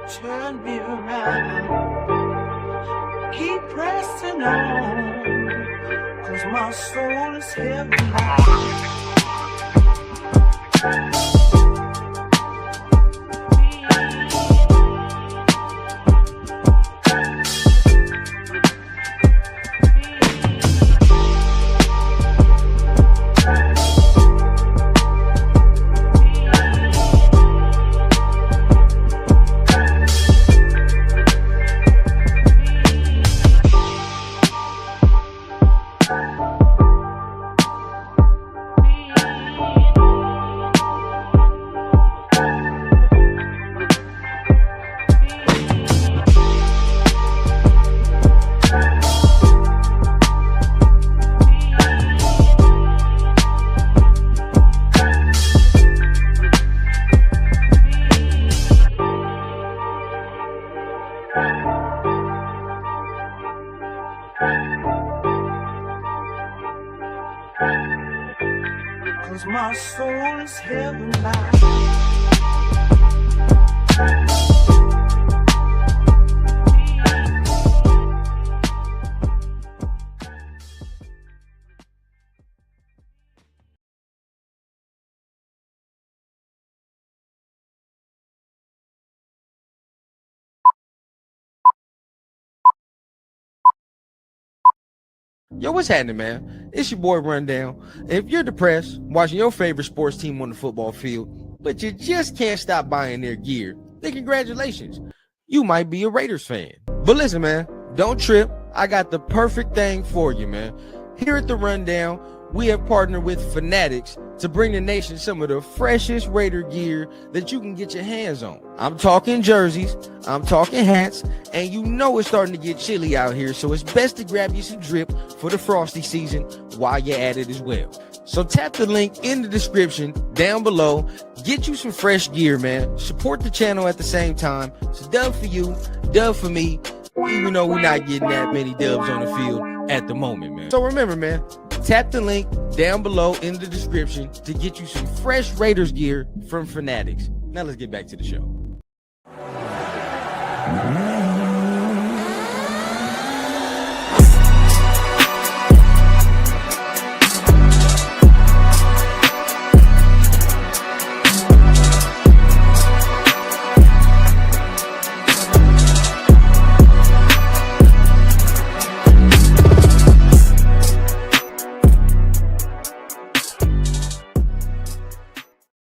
Turn me around, keep pressing on, 'cause my soul is heavy. Cause my soul is heaven bound. Yo, what's happening, man? It's your boy Rundown. If you're depressed watching your favorite sports team on the football field, but you just can't stop buying their gear, then congratulations. You might be a Raiders fan. But listen, man, don't trip. I got the perfect thing for you, man. Here at the Rundown, we have partnered with Fanatics to bring the nation some of the freshest Raider gear that you can get your hands on. I'm talking jerseys, I'm talking hats, and you know it's starting to get chilly out here, so it's best to grab you some drip for the frosty season while you're at it as well. So tap the link in the description down below, get you some fresh gear, man. Support the channel at the same time. It's a dub for you, dub for me, even though we're not getting that many dubs on the field at the moment, man. So remember, man, tap the link down below in the description to get you some fresh Raiders gear from Fanatics. Now let's get back to the show.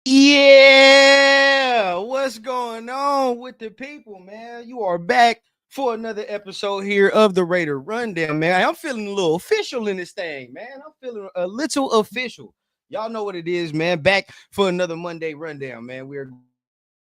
Yeah, what's going on with the people, man? You are back for another episode here of the Raider Rundown, man. I'm feeling a little official in this thing, man. I'm feeling a little official. Y'all know what it is, man. Back for another Monday Rundown, man. We're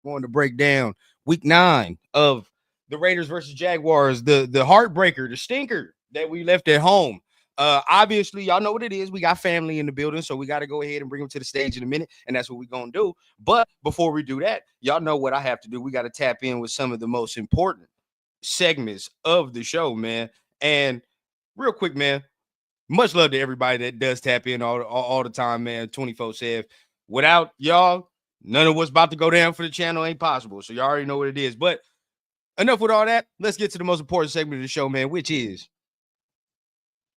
going to break down week 9 of the Raiders versus Jaguars, the heartbreaker, the stinker that we left at home. Obviously, y'all know what it is. We got family in the building, so we got to go ahead and bring them to the stage in a minute, and that's what we're going to do. But before we do that, y'all know what I have to do. We got to tap in with some of the most important segments of the show, man. And real quick, man, much love to everybody that does tap in all the time, man, 24/7. Without y'all, none of what's about to go down for the channel ain't possible. So y'all already know what it is. But enough with all that. Let's get to the most important segment of the show, man, which is...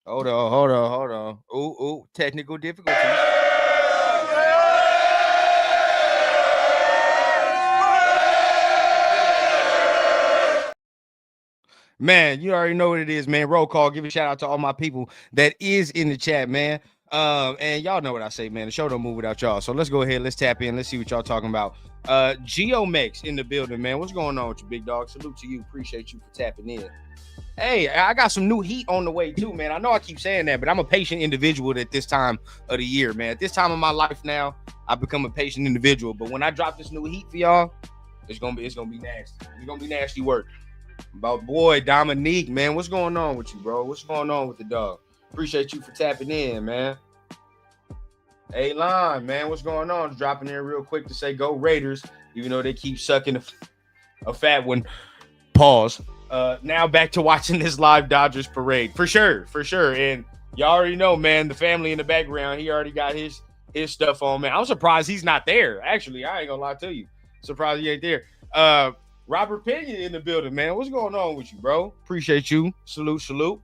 Hold on. Ooh, technical difficulties. Man, you already know what it is, man. Roll call. Give a shout out to all my people that is in the chat, man. And y'all know what I say, man. The show don't move without y'all. So let's go ahead. Let's tap in. Let's see what y'all talking about. Geomex in the building, man. What's going on with you, big dog? Salute to you. Appreciate you for tapping in. Hey, I got some new heat on the way too, man. I know I keep saying that, but I'm a patient individual at this time of the year, man. At this time of my life now, I've become a patient individual. But when I drop this new heat for y'all, it's gonna be nasty. It's gonna be nasty work. About boy Dominique, man. What's going on with you, bro? What's going on with the dog? Appreciate you for tapping in, man. Hey, Lon, man, what's going on? Just dropping in real quick to say go Raiders, even though they keep sucking a fat one. Pause. Now back to watching this live Dodgers parade. For sure. And y'all already know, man, the family in the background, he already got his stuff on, man. I'm surprised he's not there. Actually, I ain't gonna lie to you. Surprised he ain't there. Robert Pena in the building, man. What's going on with you, bro? Appreciate you. Salute.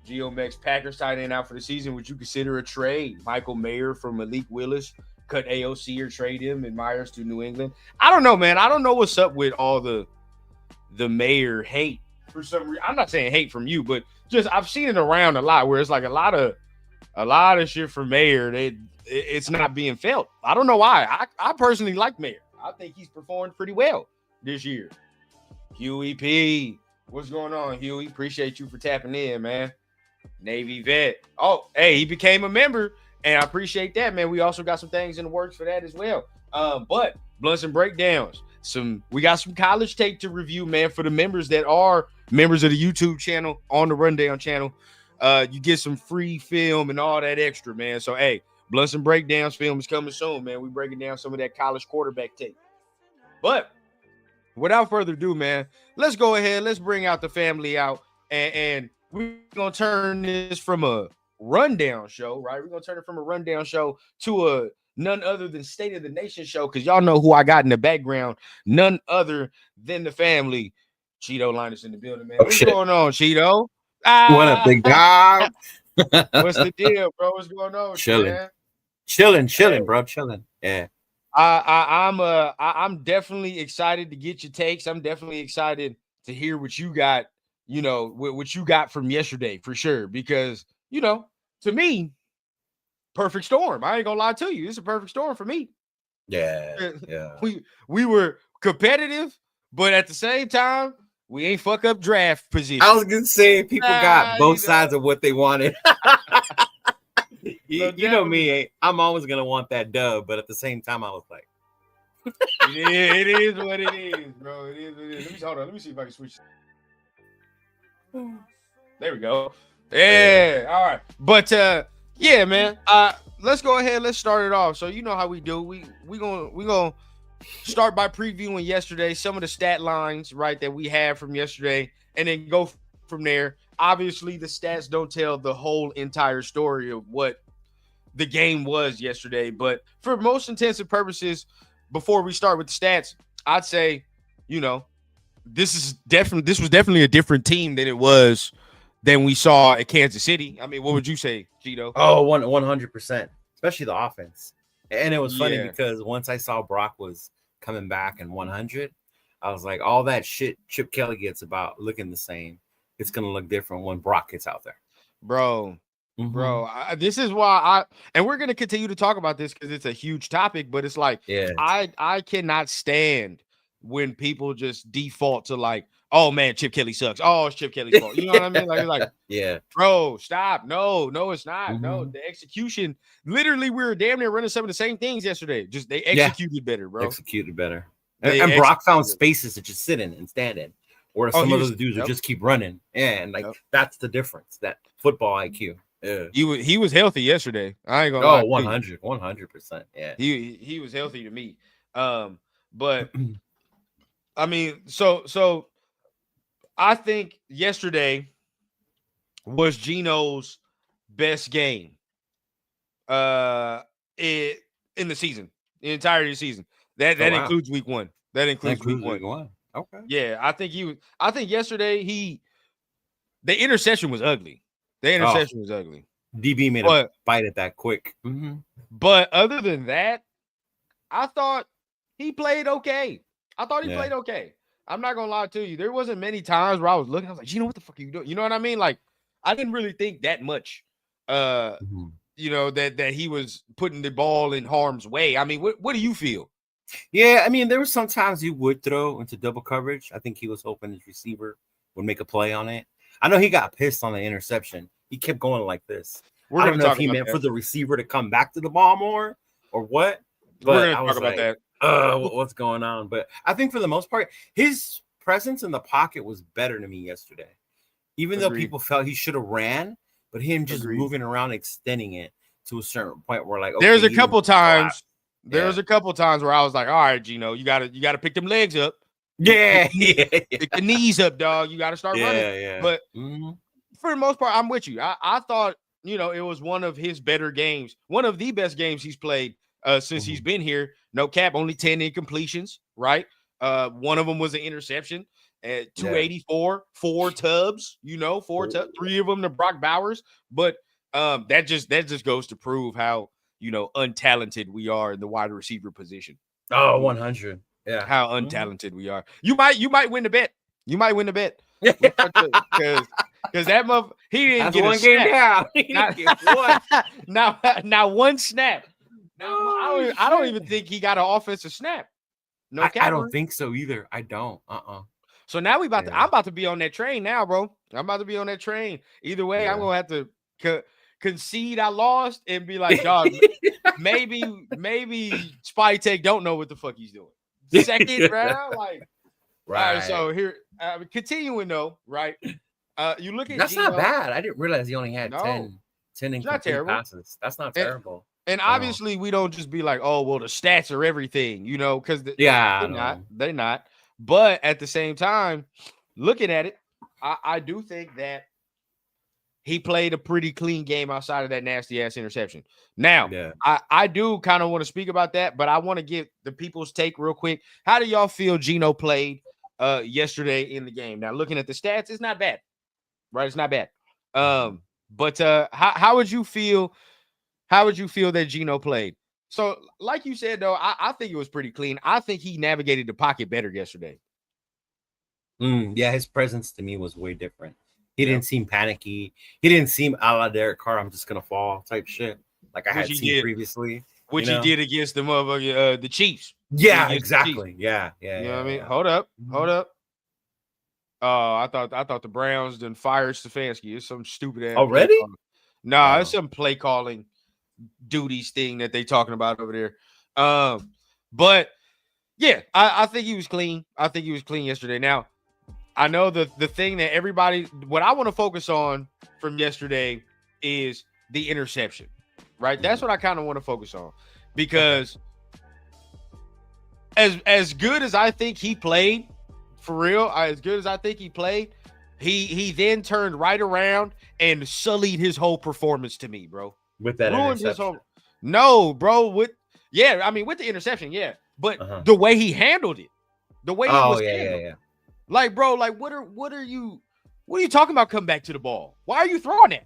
Geomex Packers tight end out for the season. Would you consider a trade? Michael Mayer for Malik Willis. Cut AOC or trade him and Myers to New England. I don't know, man. I don't know what's up with all the Mayer hate for some reason. I'm not saying hate from you, but just I've seen it around a lot where it's like a lot of shit for Mayer. It's not being felt. I don't know why. I personally like Mayer. I think he's performed pretty well this year. Huey P. What's going on, Huey? Appreciate you for tapping in, man. Navy vet. Oh, hey, he became a member, and I appreciate that, man. We also got some things in the works for that as well. But blunts and breakdowns. We got some college tape to review, man, for the members that are members of the YouTube channel, on the Rundown channel. You get some free film and all that extra, man. So, hey, blunts and breakdowns film is coming soon, man. We breaking down some of that college quarterback tape. But without further ado, man, let's go ahead. Let's bring out the family out, and we're going to turn this from a rundown show, right? We're going to turn it from a rundown show to a none other than State of the Nation show, because y'all know who I got in the background. None other than the family. Cheeto Linus in the building, man. What's going on, Cheeto? What up, big dog? What's the deal, bro? What's going on? Chilling, bro. Chilling. Yeah. I'm definitely excited to get your takes. I'm definitely excited to hear what you got, what you got from yesterday for sure. Because, to me, perfect storm. I ain't gonna lie to you. It's a perfect storm for me. Yeah. We were competitive, but at the same time, we ain't fuck up draft position. I was gonna say people got both sides of what they wanted. you know me, I'm always gonna want that dub, but at the same time, I was like, it is what it is, bro. It is what it is. Let me see if I can switch. There we go. Yeah. All right. But yeah, man. Let's go ahead. Let's start it off. So you know how we do. We gonna start by previewing yesterday, some of the stat lines, right, that we had from yesterday, and then go from there. Obviously, the stats don't tell the whole entire story of what the game was yesterday, but for most intents and purposes, before we start with the stats, I'd say, this was definitely a different team than we saw at Kansas City. I mean, what would you say, Cheeto? Oh, 100%, especially the offense. And it was funny because once I saw Brock was coming back in 100, I was like, all that shit Chip Kelly gets about looking the same, it's going to look different when Brock gets out there. Bro, this is why and we're going to continue to talk about this because it's a huge topic, but it's like, I cannot stand when people just default to like, oh man, Chip Kelly sucks. Oh, it's Chip Kelly's fault. You know what I mean? Like, yeah, bro, stop. No, it's not. No, the execution. Literally, we were damn near running some of the same things yesterday. Just they executed better, bro. Executed better. And Brock found spaces to just sit in and stand in, where some of those dudes would just keep running. And that's the difference. That football IQ. Yeah. He was healthy yesterday. I ain't gonna lie. 100%. Yeah. He was healthy to me. But I mean, so I think yesterday was Geno's best game in the season, the entirety of the season. That includes week one. That includes week one. Okay. Yeah, I think yesterday the interception was ugly. The interception was ugly. DB made a bite at that quick. But other than that, I thought he played okay. Played okay. I'm not gonna lie to you. There wasn't many times where I was looking. I was like, what the fuck are you doing? You know what I mean? Like, I didn't really think that much. That he was putting the ball in harm's way. I mean, what do you feel? Yeah, I mean, there were some times he would throw into double coverage. I think he was hoping his receiver would make a play on it. I know he got pissed on the interception. He kept going like this. I don't know if he meant for the receiver to come back to the ball more or what. But we're gonna talk about that. What's going on? But I think for the most part, his presence in the pocket was better to me yesterday. Even though people felt he should have ran, but him just moving around, extending it to a certain point where, like, okay, there's a couple times where I was like, all right, Geno, you gotta pick them legs up. Yeah. Pick the knees up, dog. You gotta start running. Yeah. But for the most part, I'm with you. I thought, it was one of his better games, one of the best games he's played since he's been here. No cap, only 10 incompletions, right? One of them was an interception at 284, 4 tubs, 3 of them to Brock Bowers. But that just goes to prove how, untalented we are in the wide receiver position. Oh, 100. Yeah. How untalented we are. You might win the bet. You might win the bet. Because that he didn't get one game down. Now one snap. I don't even think he got an offensive snap. No, I don't think so either. I don't. So now I'm about to be on that train now, bro. I'm about to be on that train. Either way, I'm gonna have to concede I lost and be like, dog, maybe Spy Tech don't know what the fuck he's doing. Second round, like, right. All right. So here, continuing though, right? You look at that's Geno, not bad. I didn't realize he only had 10 incomplete passes. That's not terrible. And obviously, we don't just be like, oh, well, the stats are everything, because they're not. But at the same time, looking at it, I do think that he played a pretty clean game outside of that nasty ass interception. Now, I do kind of want to speak about that, but I want to get the people's take real quick. How do y'all feel Geno played yesterday in the game? Now, looking at the stats, it's not bad, right? It's not bad. But how would you feel? How would you feel that Geno played? So, like you said, though, I think it was pretty clean. I think he navigated the pocket better yesterday. Yeah, his presence to me was way different. He didn't seem panicky. He didn't seem a la Derek Carr, I'm just going to fall type shit like I had seen previously. Which he did against the motherfucker, the Chiefs. Yeah, exactly. Yeah. You know what I mean? Hold up. I thought the Browns done fired Stefanski. It's some stupid ass. Already? Nah, it's some play calling duties thing that they talking about over there. But yeah, I think he was clean. I think he was clean yesterday. Now, I know the thing that what I want to focus on from yesterday is the interception, right? That's what I kind of want to focus on, because as good as I think he played, for real, as good as I think he played, he then turned right around and sullied his whole performance to me, bro. With that ruined interception. His whole. No, bro. With the interception, yeah. But the way he handled it, the way it was handled. Yeah. Like, bro, like what are you talking about? Come back to the ball. Why are you throwing that?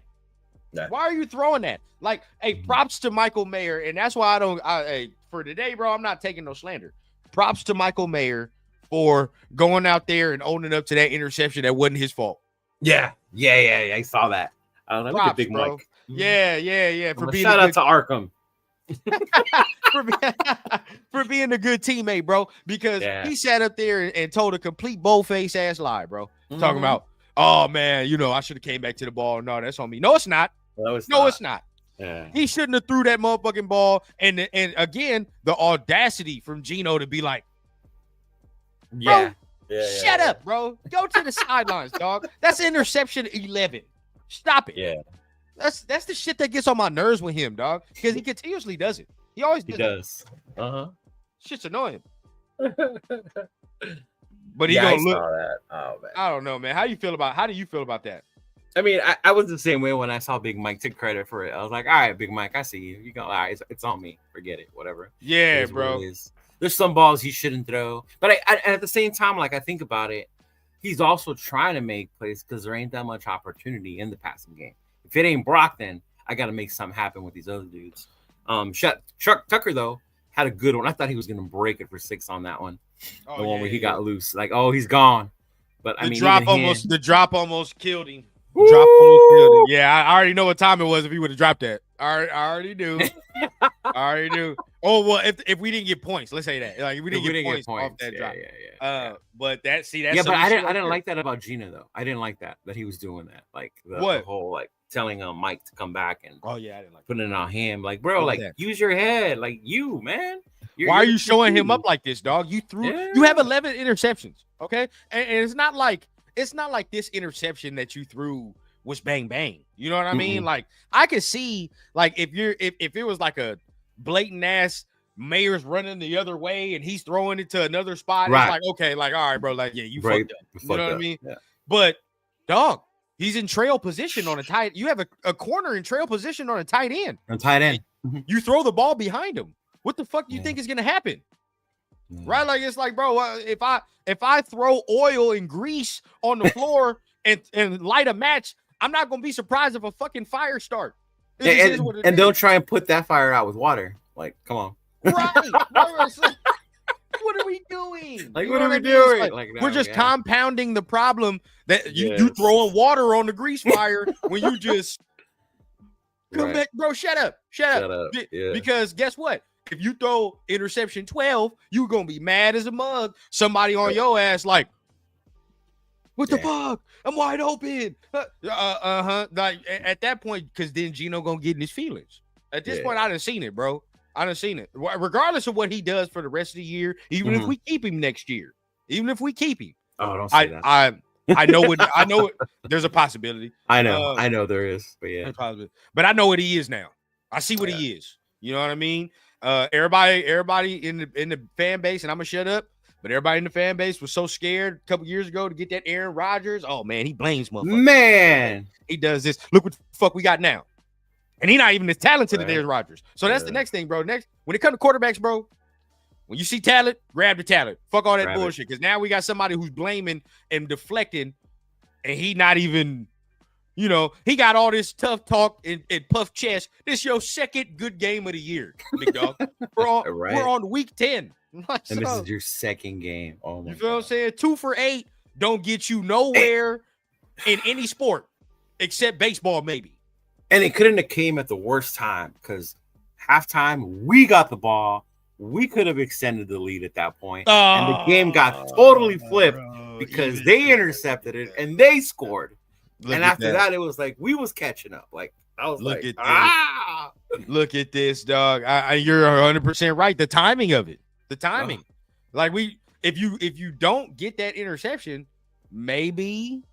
Yeah. Why are you throwing that? Like, hey, props to Michael Mayer, and that's why for today, bro, I'm not taking no slander. Props to Michael Mayer for going out there and owning up to that interception that wasn't his fault. Yeah. I saw that. I was like, look at Big bro. Mike. Yeah. For being shout out to Arkham. for being a good teammate, bro, because he sat up there and told a complete bold-faced ass lie, bro. Talking about, oh man, I should have came back to the ball. No, that's on me. No, it's not. It's not. Yeah. He shouldn't have threw that motherfucking ball. And again, the audacity from Geno to be like, shut up, bro. Go to the sidelines, dog. That's interception 11. Stop it. Yeah. That's the shit that gets on my nerves with him, dog. Because he continuously does it. He always does. Shit's annoying. But he gonna look. That. Oh man. I don't know, man. How do you feel about that? I mean, I was the same way when I saw Big Mike take credit for it. I was like, all right, Big Mike, I see you. You go, all right, it's on me. Forget it, whatever. Yeah, bro. There's some balls he shouldn't throw, but I at the same time, like I think about it, he's also trying to make plays because there ain't that much opportunity in the passing game. If it ain't Brock, then I got to make something happen with these other dudes. Chuck Tucker, though, had a good one. I thought he was going to break it for 6 on that one. The one where he got loose. Like, he's gone. But the drop almost killed him. Yeah, I already know what time it was if he would have dropped that. I already knew. Oh, well, if we didn't get points, let's say that. Like, if we didn't get points off that drop. Yeah. But that's but I didn't like that about Geno, though. I didn't like that he was doing that. Like, the whole, like, telling Mike to come back and I didn't like putting it on him. Like, bro, like, use your head. Like, you, man. Why are you showing him up like this, dog? You have 11 interceptions, okay? And it's not like this interception that you threw was bang bang. You know what I mean? Like, I could see, like, if it was like a blatant ass Mayer's running the other way and he's throwing it to another spot, it's like, okay, like, all right, bro, like, yeah, you fucked up. You know what I mean? Yeah. But dog, he's in trail position on a tight. You have a corner in trail position on a tight end. On tight end. You throw the ball behind him. What the fuck do you think is gonna happen? right? Like it's like, bro, if I throw oil and grease on the floor and light a match, I'm not gonna be surprised if a fucking fire start. And don't try and put that fire out with water. Like, come on. Right. What are we doing? Like, what are we doing? Like, we're just compounding the problem that you throwing water on the grease fire when you just come back, bro. Shut up. Yeah. Because guess what? If you throw interception 12, you're gonna be mad as a mug. Somebody on your ass, like, what the fuck? I'm wide open. Like at that point, because then Gino gonna get in his feelings. At this point, I done seen it, bro. I done seen it. Regardless of what he does for the rest of the year, even if we keep him next year, even if we keep him. Oh, don't say that. I know it. There's a possibility. I know there is, but yeah. But I know what he is now. I see what he is. You know what I mean? Everybody in the fan base, and I'm gonna shut up. But everybody in the fan base was so scared a couple years ago to get that Aaron Rodgers. Oh man, he blames motherfuckers. Man, he does this. Look what the fuck we got now. And he's not even as talented as Aaron Rodgers. So that's the next thing, bro. Next, when it comes to quarterbacks, bro, when you see talent, grab the talent. Fuck all that bullshit. Because now we got somebody who's blaming and deflecting, and he not even, he got all this tough talk and puff chest. This your second good game of the year, big dog. We're on week 10. And this is your second game. Oh my God. What I'm saying? 2 for 8 don't get you nowhere in any sport except baseball, maybe. And it couldn't have came at the worst time because halftime we got the ball. We could have extended the lead at that point, and the game got totally flipped because they intercepted it and they scored. And after that, it was like we was catching up. Like I was look at this, dog. You're 100% right. The timing of it. The timing, like if you don't get that interception, maybe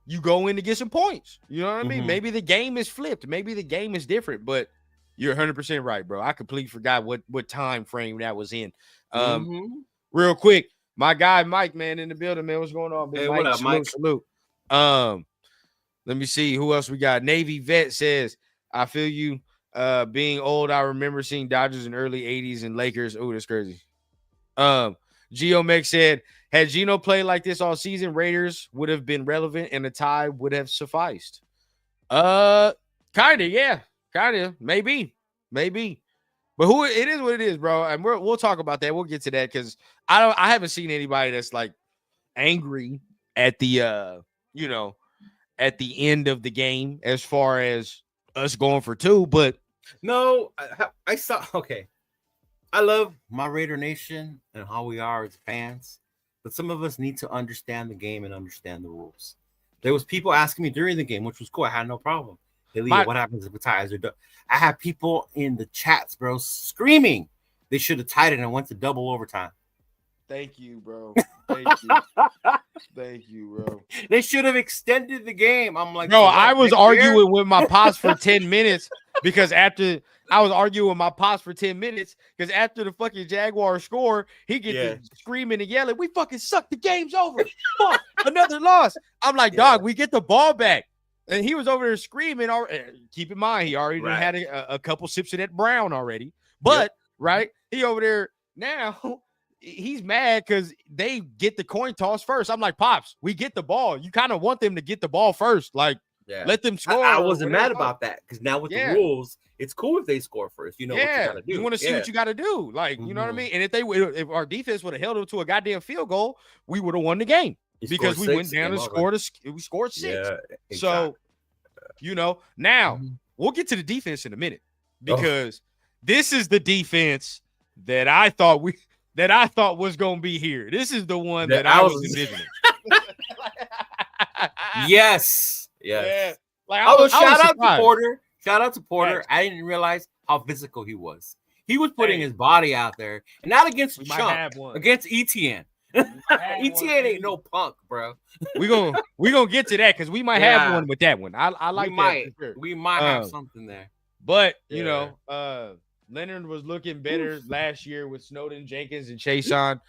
you go in to get some points. You know what I mean? Maybe the game is flipped. Maybe the game is different. But you're 100% right, bro. I completely forgot what time frame that was in. Real quick, my guy Mike, man, in the building, man. What's going on? Hey, Mike, what up, Mike? Salute. Let me see who else we got. Navy Vet says, "I feel you." Being old, I remember seeing Dodgers in early 80s and Lakers. Oh, that's crazy. Geo Meg said, had Gino played like this all season, Raiders would have been relevant and a tie would have sufficed. Kinda, yeah. Kinda. Maybe. But it is what it is, bro. And we'll talk about that. We'll get to that because I haven't seen anybody that's like angry at the at the end of the game as far as us going for 2, but no, I saw. Okay, I love my Raider Nation and how we are as fans, but some of us need to understand the game and understand the rules. There was people asking me during the game, which was cool. I had no problem. Hey, Leo, what happens if the ties are done? I have people in the chats, bro, screaming they should have tied it and went to double overtime. Thank you, bro. Thank you, bro. They should have extended the game. I'm like, bro, I was arguing with my pops for 10 minutes because after the fucking Jaguars score, he gets screaming and yelling, "We fucking suck. The game's over. Fuck, another loss." I'm like, dog, we get the ball back. And he was over there screaming. Keep in mind, he already had a couple sips of that brown already. But, he over there now. He's mad because they get the coin toss first. I'm like, Pops, we get the ball. You kind of want them to get the ball first. Like, let them score. I wasn't mad about that because now with the rules, it's cool if they score first. You know what you got to do. You want to see what you got to do. Like, you know what I mean? And if our defense would have held them to a goddamn field goal, we would have won the game because we went down and scored 6. Yeah, exactly. So, now we'll get to the defense in a minute because this is the defense that I thought was going to be here. This is the one that I was envisioning. Yes. Yeah. Like shout out to Porter. Yes. I didn't realize how physical he was. He was putting his body out there, and not against Chunk, against ETN. ETN ain't no punk, bro. We gonna get to that because we might have one with that one. I like that. Sure. We might have something there. But Leonard was looking better last year with Snowden, Jenkins, and Chason.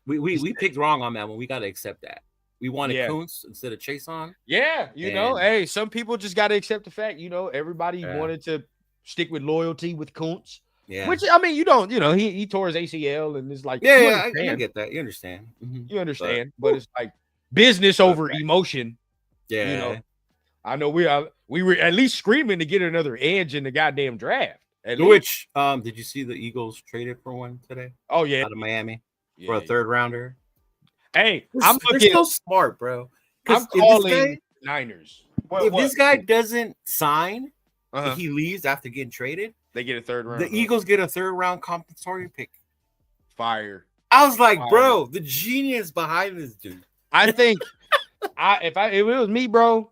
We picked wrong on that one. We got to accept that. We wanted Kuntz instead of Chason. Yeah, hey, some people just got to accept the fact. Everybody wanted to stick with loyalty with Kuntz. Yeah. Which I mean, you don't, he tore his ACL and it's like, I get that. You understand. You understand, but it's like business over emotion. Yeah. I know we were at least screaming to get another edge in the goddamn draft. Which did you see the Eagles traded for one today? Oh yeah, out of Miami for a third rounder. Hey, they're so smart, bro. I'm calling Niners. If this guy doesn't sign, if he leaves after getting traded, they get a third round. The Eagles get a third round compensatory pick. Fire. I was like, bro, the genius behind this dude. I think if it was me, bro,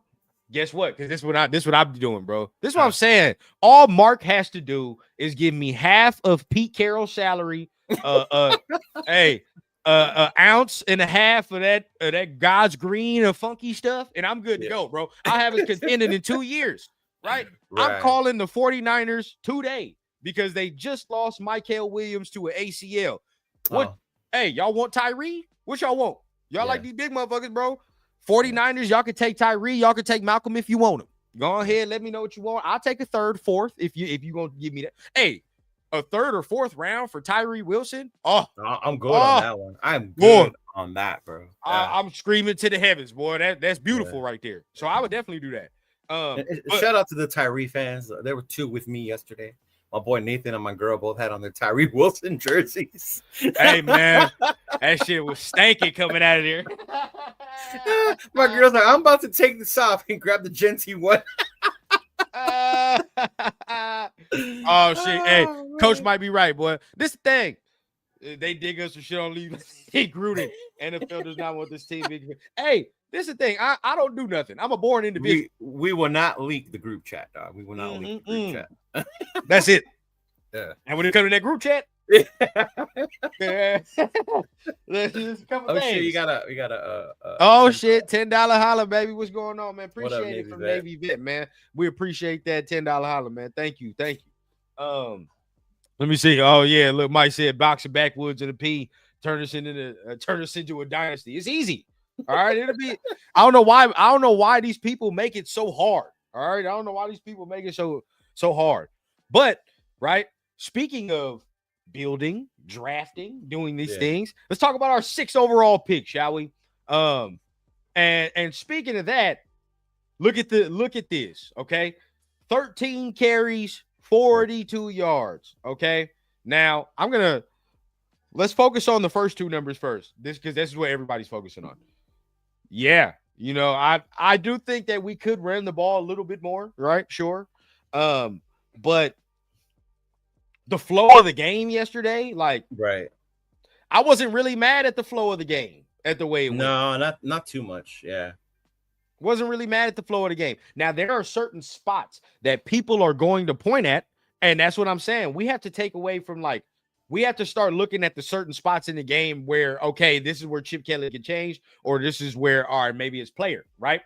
guess what? Because this is what I'm doing, bro. This is what I'm saying. All Mark has to do is give me half of Pete Carroll's salary. Ounce and a half of that God's green or funky stuff, and I'm good to go, bro. I haven't contended in 2 years, right? I'm calling the 49ers today because they just lost Michael Williams to an ACL. What? Hey, y'all want Tyree? What y'all want? Y'all like these big motherfuckers, bro? 49ers, y'all can take Tyree. Y'all can take Malcolm if you want him. Go ahead, let me know what you want. I'll take a third, fourth if you gonna give me that. Hey, a third or fourth round for Tyree Wilson. Oh, I'm good on that one. I'm good on that, bro. I'm screaming to the heavens, boy. That's beautiful right there. So I would definitely do that. Shout out to the Tyree fans. There were two with me yesterday. My boy Nathan and my girl both had on their Tyree Wilson jerseys. Hey man, that shit was stanky coming out of there. My girl's like, I'm about to take this off and grab the Genty one. Oh shit! Hey, coach might be right, boy. This thing, they dig us some shit on leave. He Gruden. NFL does not want this team. Hey, this is the thing. I don't do nothing. I'm a born individual. We will not leak the group chat, dog. We will not leak the group chat. That's it. Yeah. And when it comes to that group chat, shit, you gotta oh shit, $10 holler, baby. What's going on, man? Appreciate it from Navy Vet, man. We appreciate that $10 holler, man. Thank you. Let me see. Oh yeah, look, Mike said boxing backwoods and a P turn us into a dynasty. It's easy. All right, it'll be. I don't know why these people make it so hard. All right, I don't know why these people make it so hard. But right, speaking of building, drafting, doing these things, let's talk about our 6th overall pick, shall we? And speaking of that, look at this, okay? 13 carries, 42 yards. Okay. Now let's focus on the first two numbers first. Because this is what everybody's focusing on. Yeah. I do think that we could run the ball a little bit more, right? Sure. But the flow of the game yesterday, right. I wasn't really mad at the flow of the game, at the way it went. No, not too much. Yeah. Wasn't really mad at the flow of the game. Now, there are certain spots that people are going to point at, and that's what I'm saying. We have to take away from, we have to start looking at the certain spots in the game where, okay, this is where Chip Kelly can change, or this is where, all right, maybe it's player, right?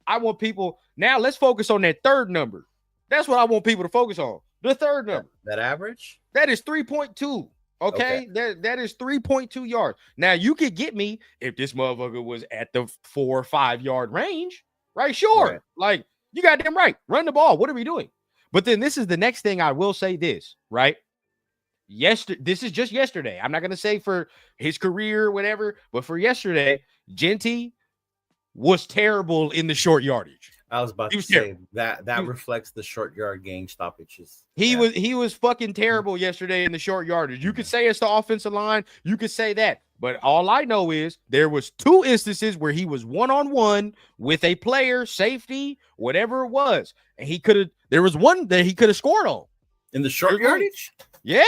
I want people, now let's focus on that third number. That's what I want people to focus on. The third number. That average? That is 3.2. Okay. That is 3.2 yards. Now, you could get me if this motherfucker was at the 4 or 5 yard range, right? Sure. Right. You got damn right. Run the ball. What are we doing? But then this is the next thing. I will say this, right? This is just yesterday. I'm not going to say for his career or whatever, but for yesterday, Genty was terrible in the short yardage. I was about to say that reflects the short yard gain stoppages. He was fucking terrible yesterday in the short yardage. You could say it's the offensive line. You could say that. But all I know is there was 2 instances where he was one-on-one with a player, safety, whatever it was. And there was one that he could have scored on. In the short yardage? Yeah.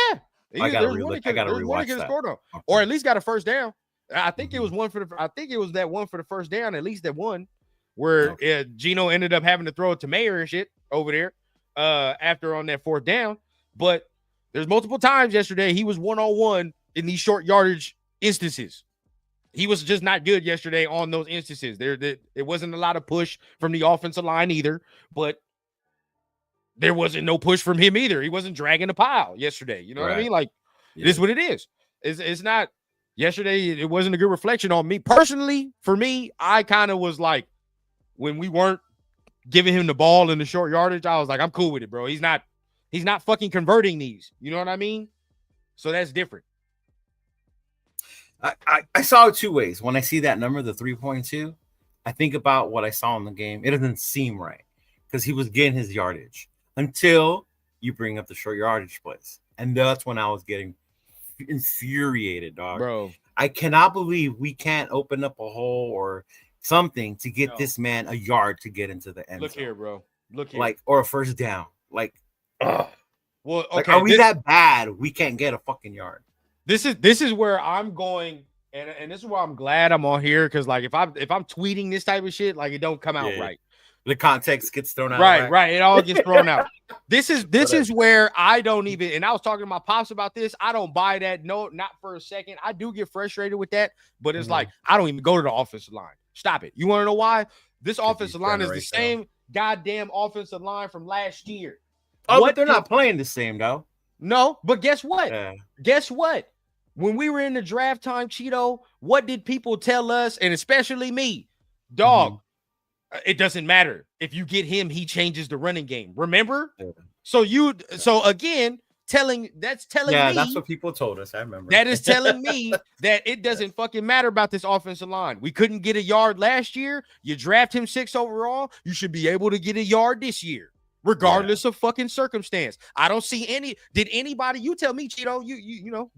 I gotta rewatch that. Or at least got a first down. I think it was that one for the first down, at least that one. Where Gino ended up having to throw it to Mayer and shit over there after on that 4th down. But there's multiple times yesterday he was one-on-one in these short yardage instances. He was just not good yesterday on those instances. It wasn't a lot of push from the offensive line either, but there wasn't no push from him either. He wasn't dragging the pile yesterday. You know what I mean? It is what it is. It's not yesterday. It wasn't a good reflection on me. Personally, for me, I kind of was like, when we weren't giving him the ball in the short yardage, I was like, I'm cool with it, bro. He's not He's not fucking converting these. You know what I mean? So that's different. I saw it two ways. When I see that number, the 3.2, I think about what I saw in the game. It doesn't seem right because he was getting his yardage until you bring up the short yardage plays. And that's when I was getting infuriated, dog. Bro, I cannot believe we can't open up a hole or something to get this man a yard to get into the end zone. Look here, bro. Look here. Like, or a first down. Like, well, okay. Like, are we that bad? We can't get a fucking yard. This is where I'm going, and this is why I'm glad I'm on here, because like if I'm tweeting this type of shit, like it don't come out right. The context gets thrown out. Right. It all gets thrown out. This is where I don't even, and I was talking to my pops about this. I don't buy that. No, not for a second. I do get frustrated with that, but it's like I don't even go to the offensive line. Stop it. You want to know why? This offensive line is the same goddamn offensive line from last year. Oh, but they're not playing the same though. No, but guess what? Guess what? When we were in the draft time, Cheeto, what did people tell us? And especially me, dog. It doesn't matter. If you get him, he changes the running game. Remember? So again, telling me. That's what people told us. I remember. That is telling me that it doesn't fucking matter about this offensive line. We couldn't get a yard last year. You draft him 6 overall. You should be able to get a yard this year, regardless of fucking circumstance. I don't see any. Did anybody? You tell me, Cheeto. You know,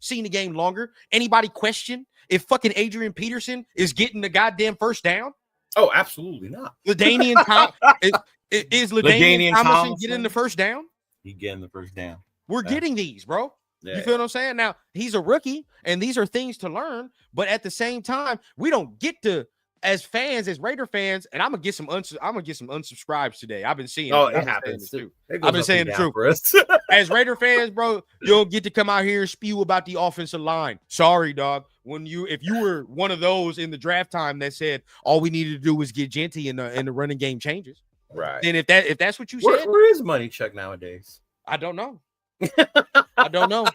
seen the game longer. Anybody question if fucking Adrian Peterson is getting the goddamn first down? Oh, absolutely not. LaDainian is LaDainian Tomlinson getting the first down? He getting the first down. We're getting these, bro. Yeah. You feel what I'm saying? Now, he's a rookie, and these are things to learn. But at the same time, we don't get to, as fans, as Raider fans, and I'm gonna get some unsubscribes today. I've been seeing. Oh, it happens too. I've been saying the truth for us. As Raider fans, bro, you don't get to come out here and spew about the offensive line. Sorry, dog. If you were one of those in the draft time that said all we needed to do was get Genty and the running game changes, right? Then if that's what you said, where is Money Check nowadays? I don't know. I don't know.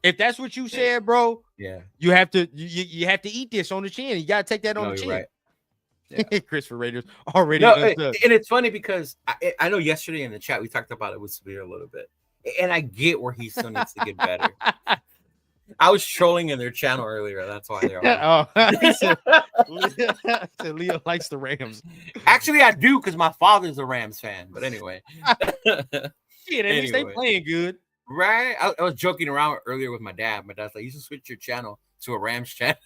If that's what you said, bro, you have to eat this on the chin. You gotta take that on the chin. Right. Yeah. Christopher Raiders already. And it's funny because I know yesterday in the chat we talked about it with Sabir a little bit, and I get where he still needs to get better. I was trolling in their channel earlier. That's why they're Leo likes the Rams. Actually, I do because my father's a Rams fan. But anyway, shit, at least they playing good, right? I was joking around earlier with my dad. My dad's like, "You should switch your channel to a Rams channel."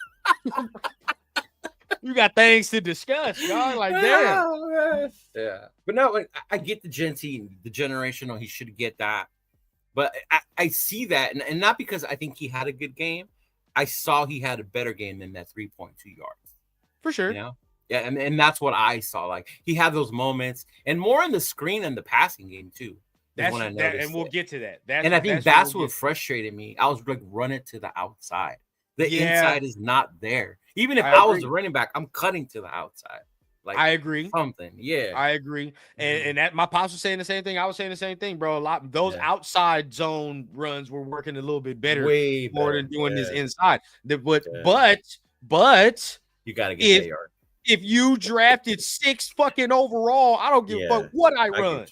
You got things to discuss, y'all. Like, damn. Yeah. But no, I get the Genty, the generational. He should get that. But I see that, and not because I think he had a good game. I saw he had a better game than that 3.2 yards. For sure. You know? Yeah, and that's what I saw. Like, he had those moments, and more in the screen and the passing game, too. That's when I noticed and we'll get to that. I think that's what frustrated me. I was like, running to the outside. The inside is not there. Even if I was the running back, I'm cutting to the outside. Like, I agree. Something, I agree. And that my pops was saying the same thing. I was saying the same thing, bro. Those outside zone runs were working a little bit better, way more better. Than doing this inside. But you gotta get that yard. If you drafted 6 fucking overall, I don't give a fuck what I run.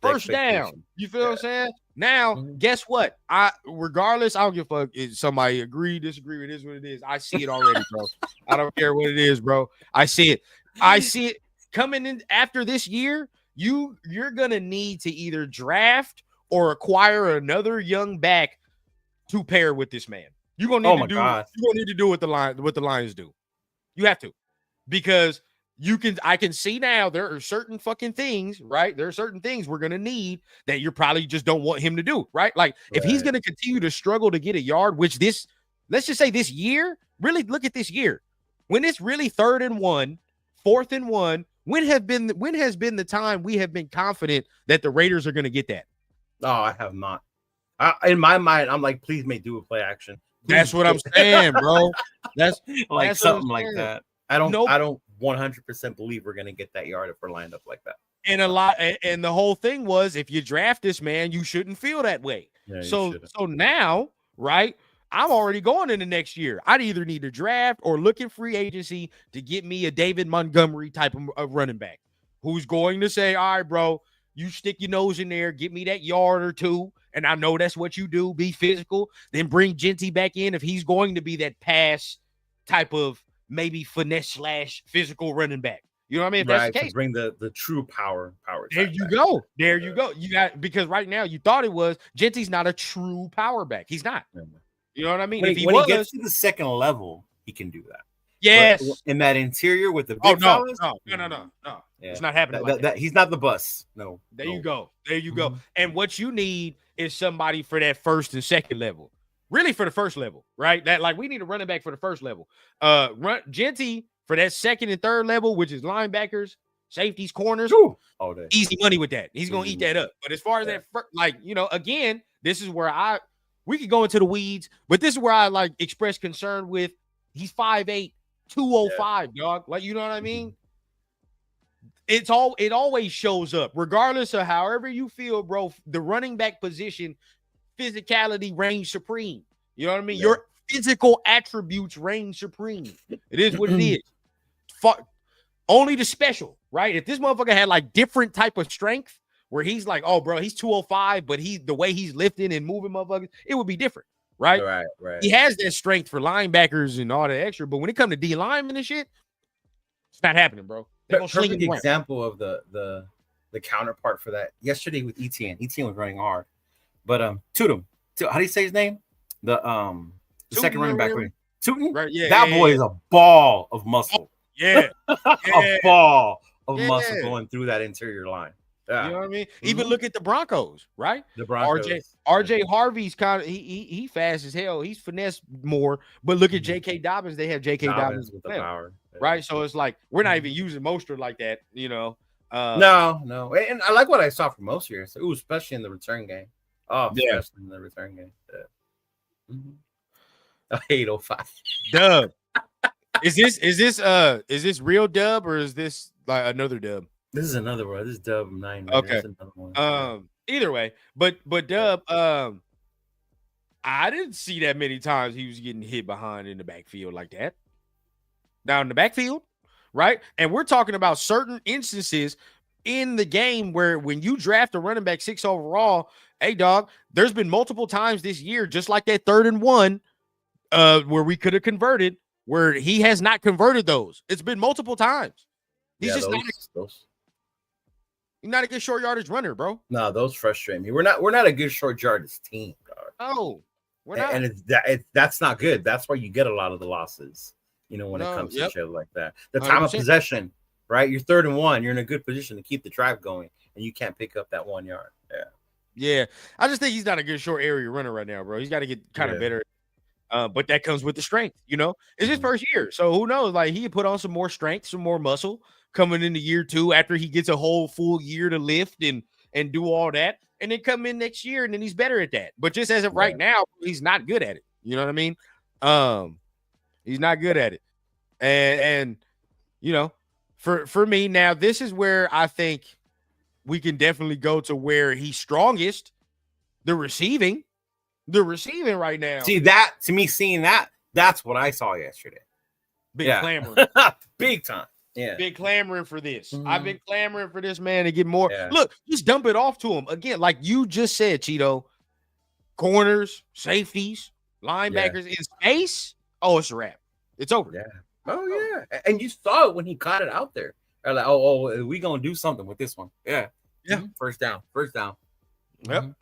First down. You feel what I'm saying? Now, guess what? Regardless, I don't give a fuck if somebody agree, disagree. It is what it is. I see it already, bro. I don't care what it is, bro. I see it. I see it coming in after this year. You're gonna need to either draft or acquire another young back to pair with this man. You're gonna need to do what the Lions do. You have to, because I can see now there are certain fucking things, right? There are certain things we're gonna need that you probably just don't want him to do, right? Like if he's gonna continue to struggle to get a yard, which let's just say this year, really look at this year when it's really 3rd and 1. 4th and 1. When has been the time we have been confident that the Raiders are going to get that? No, I have not. In my mind, I'm like, please may do a play action. That's what I'm saying, bro. That's something like that. I don't 100% believe we're going to get that yard if we're lined up like that. And the whole thing was, if you draft this man, you shouldn't feel that way. Yeah, so now, right? I'm already going into next year. I'd either need to draft or look at free agency to get me a David Montgomery type of running back who's going to say, all right, bro, You stick your nose in there, get me that yard or two, and I know that's what you do. Be physical. Then bring Genty back in if he's going to be that pass type of maybe finesse / physical running back. You know what I mean? If that's the case, to bring the true power. There you go. There you go. You got, because right now you thought it was Genty's not a true power back. He's not. You know what I mean? When he gets to the second level, he can do that. Yes. But in that interior with the big fellas, no. Yeah. It's not happening like that. He's not the bus. No. There you go. And what you need is somebody for that first and second level. Really for the first level, right? That, like, we need a running back for the first level. Genty for that second and third level, which is linebackers, safeties, corners. All day. Easy money with that. He's gonna eat that up. But as far as that, like, you know, again, this is where we could go into the weeds, but this is where I like express concern with. He's 5'8", 205, dog. Like, you know what I mean? It always shows up, regardless of however you feel, bro. The running back position, physicality reigns supreme. You know what I mean? Your physical attributes reign supreme. It is what it is. Only the special, right? If this motherfucker had like different type of strength, where he's like, oh, bro, he's 205, but the way he's lifting and moving motherfuckers, it would be different, right? Right. He has that strength for linebackers and all that extra, but when it comes to D linemen and shit, it's not happening, bro. Perfect example of the counterpart for that. Yesterday with Etienne was running hard, but Tootum, how do you say his name? The second running back, Tootin, right? Yeah, that boy is a ball of muscle. A ball of muscle going through that interior line. Yeah. You know what I mean? Even look at the Broncos, right? The Broncos. RJ Harvey's kind of he fast as hell. He's finesse more, but look at J.K. Dobbins. They have J.K. Dobbins with the power, right? So it's like we're not even using Mostert like that, you know. No, and I like what I saw from most years, especially in the return game. Especially in the return game. 805 Dub. Is this real Dub or is this like another Dub? This is another one. This is Dub 9. Okay. Either way, but Dub, I didn't see that many times he was getting hit behind in the backfield like that. Down in the backfield, right? And we're talking about certain instances in the game where when you draft a running back 6 overall, hey dog, there's been multiple times this year, just like that 3rd and 1, where we could have converted, where he has not converted those. It's been multiple times. He's just not a good short yardage runner, bro. No, those frustrate me. We're not a good short yardage team, dog. Oh, we're not. And that's not good. That's why you get a lot of the losses, you know, when it comes to shit like that. The time 100%. Of possession, right? You're 3rd and 1. You're in a good position to keep the drive going, and you can't pick up that 1 yard. Yeah. I just think he's not a good short area runner right now, bro. He's got to get kind of better. But that comes with the strength, you know. It's his first year, so who knows? Like, he could put on some more strength, some more muscle coming into year 2 after he gets a whole full year to lift and do all that, and then come in next year and then he's better at that. But just as of right now, he's not good at it. You know what I mean? He's not good at it, and you know, for me now, this is where I think we can definitely go to where he's strongest, the receiving right now. See that, to me, seeing that's what I saw yesterday. Big clamoring. Big time. Yeah. Been clamoring for this. I've been clamoring for this man to get more. Look, just dump it off to him. Again, like you just said, Cheeto, corners, safeties, linebackers in space. Oh, it's a wrap. It's over. Yeah. Oh, yeah. And you saw it when he caught it out there. They're like, oh, we going to do something with this one. Yeah. Yeah. First down. Yep.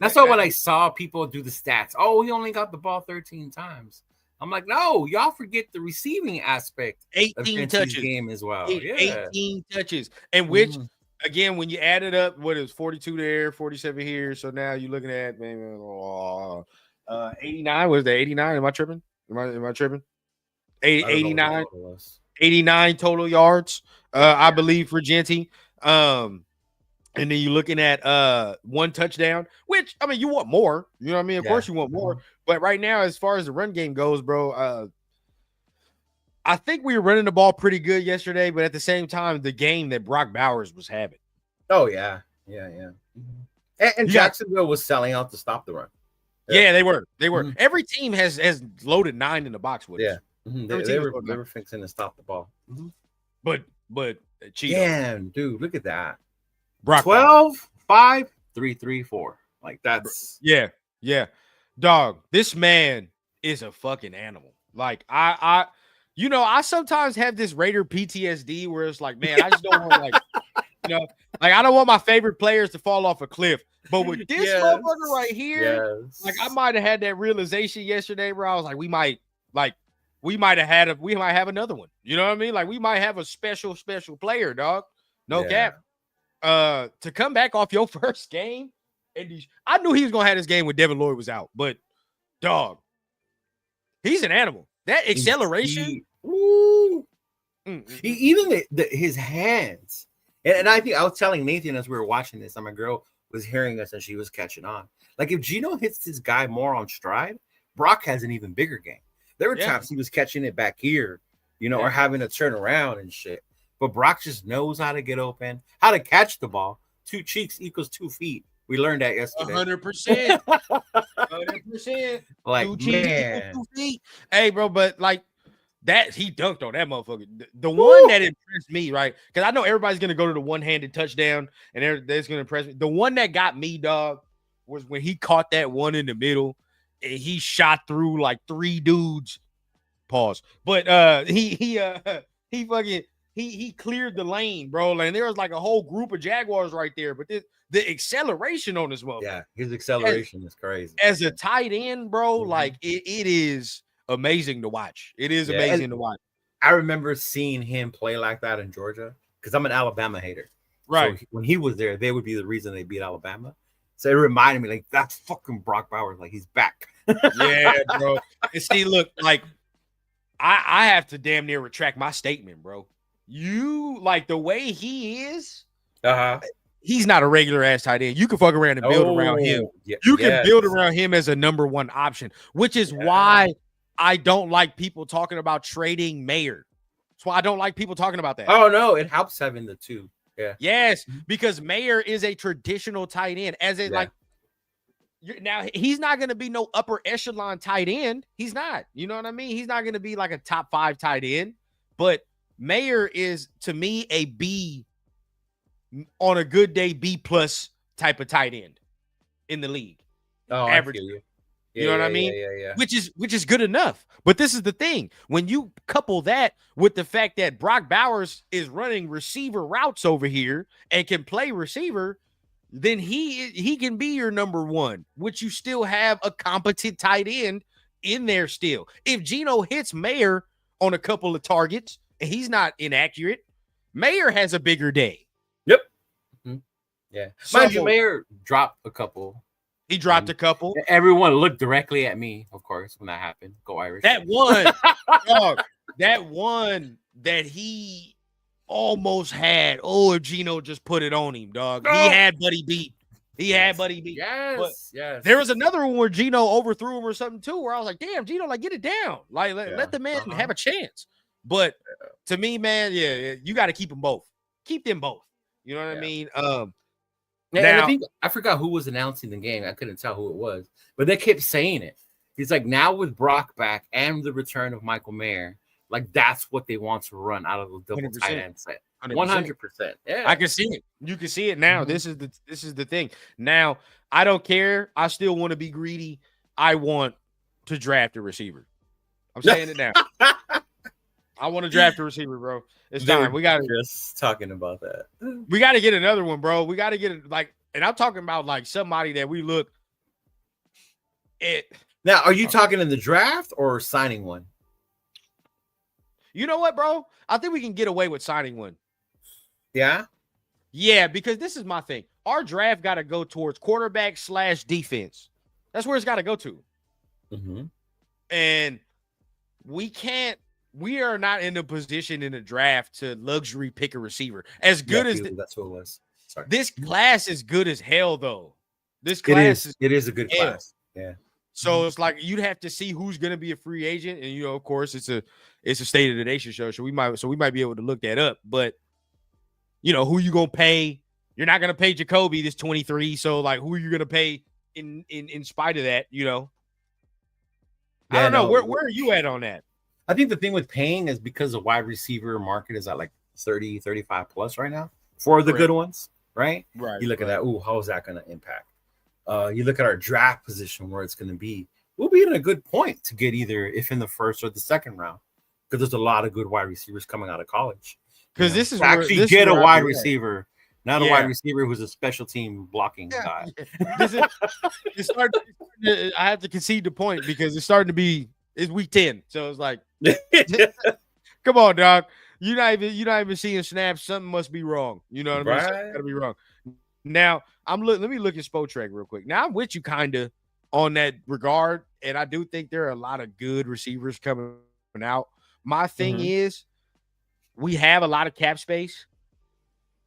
That's why when I saw people do the stats, he only got the ball 13 times. I'm like, no, y'all forget the receiving aspect. 18 of touches game as well. 18 touches, and which again, when you add it up, what is 42 there, 47 here? So now you're looking at maybe 89. Was that 89? Am I tripping? Am I tripping? 89 total yards, I believe, for Genty. And then you're looking at 1 touchdown, which, I mean, you want more. You know what I mean? Of course you want more. But right now, as far as the run game goes, bro, I think we were running the ball pretty good yesterday, but at the same time, the game that Brock Bowers was having. Oh, yeah. And Jacksonville was selling out to stop the run. Yeah, they were. Every team has loaded 9 in the box with us. They were fixing to stop the ball. But Cheeto. Damn, dude, look at that. Brock 12, 5, 3, 3, 4. Like that's yeah. Dog, this man is a fucking animal. Like I sometimes have this Raider PTSD where it's like, man, I just don't want like, I don't want my favorite players to fall off a cliff. But with this motherfucker right here, like I might have had that realization yesterday where I was like, we might have another one. You know what I mean? Like we might have a special player, dog. No cap. To come back off your first game, and I knew he was gonna have this game when Devin Lloyd was out, but dog, he's an animal. That acceleration, even his hands, and I think I was telling Nathan as we were watching this, and my girl was hearing us and she was catching on. Like if Geno hits this guy more on stride, Brock has an even bigger game. There were times he was catching it back here, or having to turn around and shit. But Brock just knows how to get open, how to catch the ball. 2 cheeks equals 2 feet. We learned that yesterday. 100%. 100%. Like, 2 cheeks equals 2 feet. Hey, bro, but like that, he dunked on that motherfucker. The one that impressed me, right? Because I know everybody's going to go to the one-handed touchdown, and that's going to impress me. The one that got me, dog, was when he caught that one in the middle, and he shot through like 3 dudes. Pause. But he cleared the lane, bro. And there was like a whole group of Jaguars right there. But the acceleration on this motherfucker. Yeah, his acceleration is crazy. As a tight end, bro, like it is amazing to watch. It is amazing to watch. I remember seeing him play like that in Georgia because I'm an Alabama hater. Right. So when he was there, they would be the reason they beat Alabama. So it reminded me, like, that's fucking Brock Bowers. Like, he's back. Yeah, bro. And see, look, like, I have to damn near retract my statement, bro. You like the way he is. He's not a regular ass tight end. You can fuck around and build around him. You can build around him as a number 1 option, which is why I don't like people talking about trading Mayer. That's why I don't like people talking about that. Oh no, it helps having the 2. Yeah. Yes, because Mayer is a traditional tight end. Now he's not going to be no upper echelon tight end. He's not. You know what I mean? He's not going to be like a top 5 tight end. But Mayer is, to me, a B on a good day, B+ type of tight end in the league. Oh, average. I feel you. You know what I mean? Yeah. Which is good enough. But this is the thing. When you couple that with the fact that Brock Bowers is running receiver routes over here and can play receiver, then he can be your number 1, which you still have a competent tight end in there still. If Geno hits Mayer on a couple of targets and he's not inaccurate, Mayer has a bigger day. Yep. Mm-hmm. Yeah. Mind you, Mayer dropped a couple. He dropped a couple. Everyone looked directly at me, of course, when that happened. Go Irish. That one, dog, that one that he almost had. Oh, if Geno just put it on him, dog. He had Buddy beat. Yes. Yes. There was another one where Geno overthrew him or something too, where I was like, damn, Geno, like, get it down. Like, let the man have a chance. But to me, man, you got to keep them both. Keep them both. You know what I mean? Now, I think I forgot who was announcing the game. I couldn't tell who it was, but they kept saying it. He's like, now with Brock back and the return of Michael Mayer, like that's what they want to run out of the double 100%. Tight end set. 100%. Yeah, I can see it. You can see it now. Mm-hmm. This is the thing. Now, I don't care. I still want to be greedy. I want to draft a receiver. I'm saying it now. I want to draft a receiver, bro. It's time. We got just talking about that. We got to get another one, bro. We got to get it and I'm talking about like somebody that we look at. Now, are you talking in the draft or signing one? You know what, bro? I think we can get away with signing one. Yeah? Yeah, because this is my thing. Our draft got to go towards quarterback / defense. That's where it's got to go to. Mm-hmm. And we are not in a position in the draft to luxury pick a receiver. As good as that's what it was. Sorry. This class is good as hell, though. This class it is a good class. Yeah. So it's like you'd have to see who's going to be a free agent, and of course, it's a State of the Nation show, so we might be able to look that up. But who you gonna pay? You're not gonna pay Jacoby this 23. So like, who are you gonna pay in spite of that? I don't know. Where are you at on that? I think the thing with paying is because the wide receiver market is at like 30, 35 plus right now for the good ones. right? Right. You look at that. Ooh, how is that going to impact? You look at our draft position where it's going to be. We'll be in a good point to get either if in the first or the second round, because there's a lot of good wide receivers coming out of college. Because this is actually get a wide receiver, not a wide receiver who's a special team blocking guy. I have to concede the point because it's week 10, so it's like, come on, dog. You're not even seeing snaps. Something must be wrong. You know what I mean? Something gotta be wrong. Now let me look at Spotrac real quick. Now I'm with you kind of on that regard, and I do think there are a lot of good receivers coming out. My thing is, we have a lot of cap space,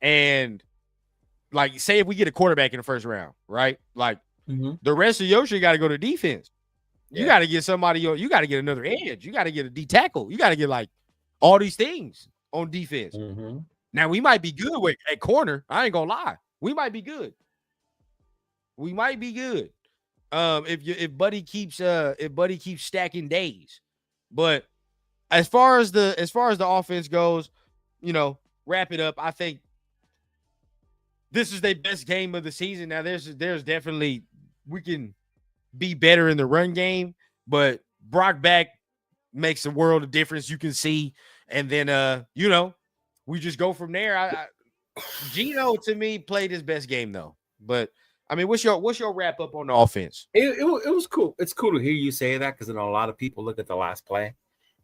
and like, say if we get a quarterback in the first round, right? Like the rest of your shit got to go to defense. You got to get somebody. You got to get another edge. You got to get a D tackle. You got to get like all these things on defense. Now we might be good at corner. I ain't gonna lie. We might be good. If Buddy keeps stacking days. But as far as the offense goes, wrap it up. I think this is their best game of the season. Now there's definitely, we can be better in the run game, but Brock back makes a world of difference. You can see, and then we just go from there. Gino to me played his best game though. But I mean, what's your wrap up on the offense? It was cool. It's cool to hear you say that, because a lot of people look at the last play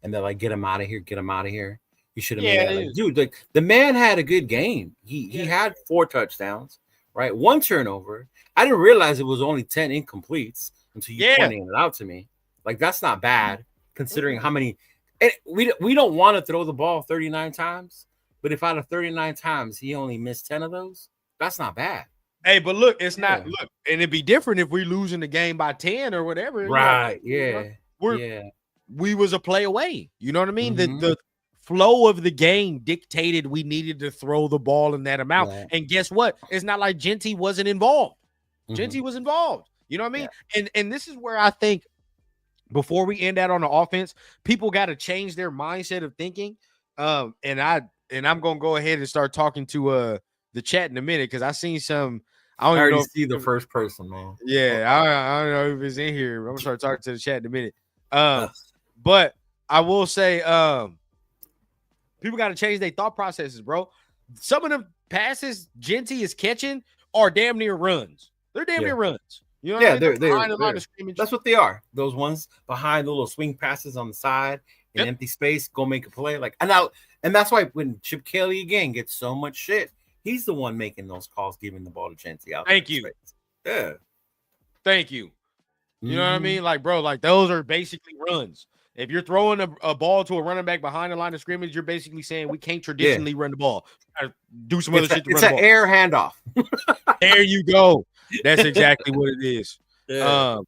and they're like, get him out of here, get him out of here. You should have made that. Like, dude, like, the man had a good game. He had 4 touchdowns, right? 1 turnover. I didn't realize it was only 10 incompletes until you pointed it out to me. Like, that's not bad considering how many. And we don't want to throw the ball 39 times, but if out of 39 times he only missed 10 of those, that's not bad. Hey, but look, it's not. Look, and it'd be different if we losing the game by 10 or whatever. Right? We was a play away. You know what I mean? The flow of the game dictated we needed to throw the ball in that amount. Right. And guess what? It's not like Genty wasn't involved. Genty was involved. You know what I mean? Yeah. And this is where I think, before we end out on the offense, people got to change their mindset of thinking. And I'm gonna go ahead and start talking to the chat in a minute, because I seen some. I already see the first person, man. Yeah, I don't know if it's in here. I'm gonna start talking to the chat in a minute. But I will say, people got to change their thought processes, bro. Some of the passes Genty is catching are damn near runs. They're damn near runs. You know, they're behind the line of scrimmage. That's what they are. Those ones behind the little swing passes on the side in empty space, go make a play. Like, and that's why when Chip Kelly again gets so much shit, he's the one making those calls, giving the ball to Genty out. Thank you. Yeah. Thank you. You know what I mean? Like, bro, like, those are basically runs. If you're throwing a ball to a running back behind the line of scrimmage, you're basically saying we can't traditionally run the ball. Do some other shit to run the ball. It's an air handoff. There you go. That's exactly what it is. Yeah.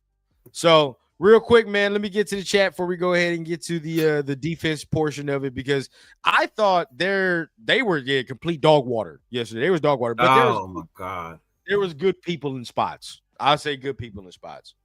So real quick, man, let me get to the chat before we go ahead and get to the defense portion of it, because I thought they were complete dog water yesterday. They was dog water, but my God, there was good people in spots. I'll say good people in spots.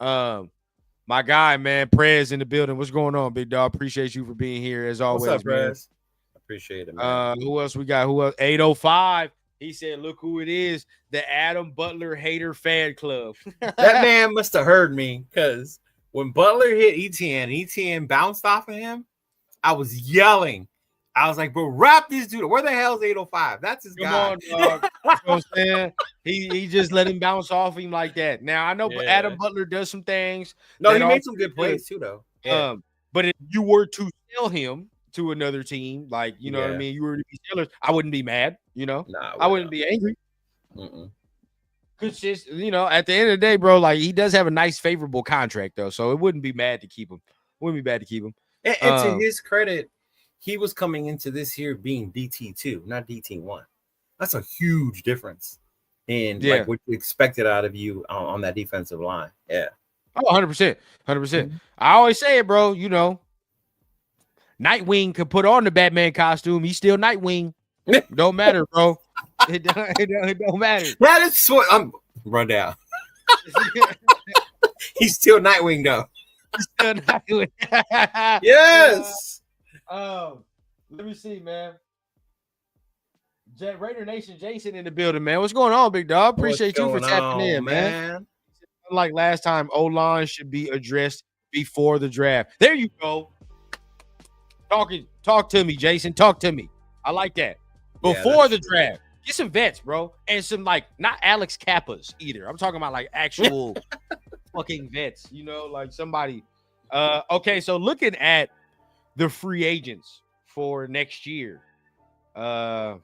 My guy, man, Prez in the building. What's going on, big dog? Appreciate you for being here as always. What's up, Prez? Appreciate it, man. Who else we got? Who else? 805. He said, look who it is, the Adam Butler hater fan club. That man must have heard me, because when Butler hit ETN bounced off of him, I was yelling. I was like, bro, wrap this dude. Where the hell is 805? That's his guy. Come on, dog. You know what I'm saying? He just let him bounce off him like that. Now, I know Adam Butler does some things. No, he made some good plays too, though. Yeah. But if you were to sell him to another team, like, you know what I mean, you were to be sellers, I wouldn't be mad, you know? Nah, I wouldn't be angry. Cause just, you know, at the end of the day, bro, like, he does have a nice, favorable contract, though, so it wouldn't be bad to keep him. And to his credit, he was coming into this year being DT2, not DT1. That's a huge difference in like what you expected out of you on that defensive line. Yeah. Oh, 100%. 100%. I always say it, bro. You know, Nightwing could put on the Batman costume. He's still Nightwing. Don't matter, bro. It don't matter. That is what I'm run down. He's still Nightwing, though. He's still Nightwing. Yes. Let me see, man. Raider Nation Jason in the building, man. What's going on, big dog? Appreciate you for tapping in, man. Like last time, O-line should be addressed before the draft. There you go. Talk to me, Jason. Talk to me. I like that. Before the draft. Get some vets, bro. And some, like, not Alex Kappas either. I'm talking about, like, actual fucking vets. You know, like somebody. Okay, so looking at the free agents for next year. Yeah,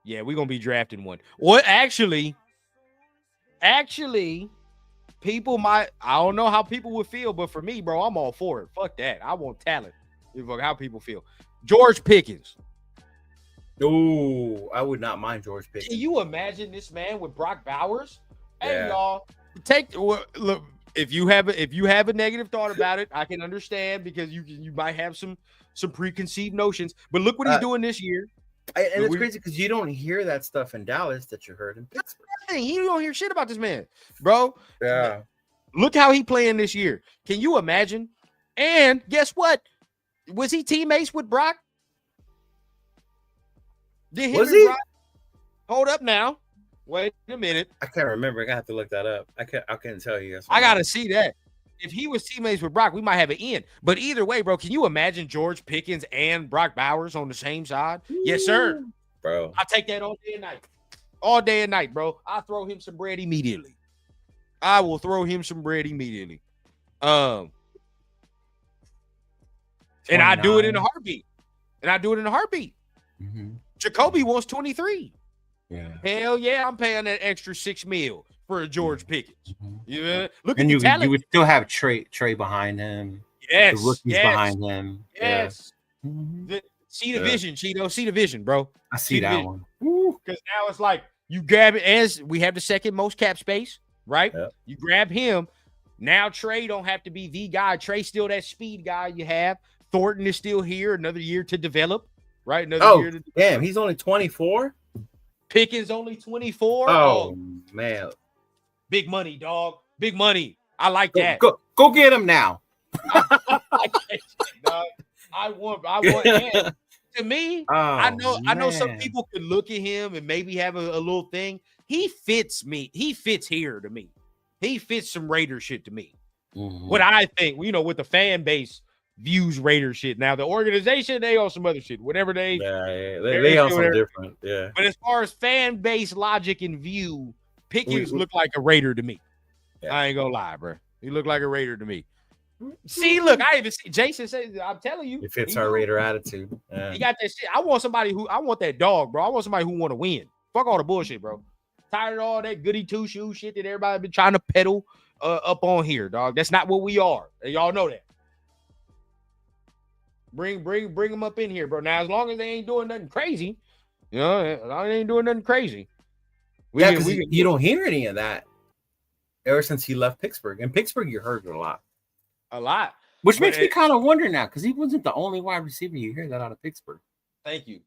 we're going to be drafting one. What actually, people might, I don't know how people would feel, but for me, bro, I'm all for it. Fuck that. I want talent. Fuck how people feel. George Pickens. Oh, I would not mind George Pickens. Can you imagine this man with Brock Bowers? Hey, y'all, look. If you have a negative thought about it, I can understand because you might have some preconceived notions. But look what he's doing this year. And it's crazy because you don't hear that stuff in Dallas that you heard in Pittsburgh. You don't hear shit about this man, bro. Yeah. Look how he playing this year. Can you imagine? And guess what? Was he teammates with Brock? Was he? Brock? Hold up now. Wait a minute. I can't remember. I have to look that up. I can't tell you. I gotta see that. If he was teammates with Brock, we might have an end. But either way, bro, can you imagine George Pickens and Brock Bowers on the same side? Yes, sir. Bro. I take that all day and night. All day and night, bro. I throw him some bread immediately. I will throw him some bread immediately. And I do it in a heartbeat. Mm-hmm. Jacoby wants 23. Yeah. Hell yeah, I'm paying that extra $6 million for a George Pickens. Mm-hmm. Yeah. Look and at the talent. You would still have Trey behind him. Yes. The rookies behind him. Yes. Yeah. Mm-hmm. See the vision, Cheeto. See the vision, bro. I see that one. Because now it's like you grab it as we have the second most cap space, right? Yep. You grab him. Now Trey don't have to be the guy. Trey's still that speed guy you have. Thornton is still here. Another year to develop, right? Another year to develop. Damn, he's only 24? Pickens only 24. Oh, man. Big money, dog. Big money. I like that. Go get him now. I want man. To me, I know some people could look at him and maybe have a little thing. He fits me. He fits here to me. He fits some Raider shit to me. Mm-hmm. What I think, what the fan base views Raider shit. Now the organization, they on some other shit. Whatever they they on some different. Yeah. But as far as fan base logic and view, Pickens look like a Raider to me. Yeah. I ain't gonna lie, bro. He looked like a Raider to me. See, look, I even see Jason says, I'm telling you, it fits our Raider attitude. Yeah. He got that shit. I want that dog, bro. I want somebody who want to win. Fuck all the bullshit, bro. Tired of all that goody two shoe shit that everybody been trying to peddle up on here, dog. That's not what we are. Y'all know that. Bring them up in here, bro. Now, as long as they ain't doing nothing crazy, they ain't doing nothing crazy. You don't hear any of that ever since he left Pittsburgh. In Pittsburgh, you heard it a lot. Which makes me kind of wonder now, because he wasn't the only wide receiver you hear that out of Pittsburgh. Thank you.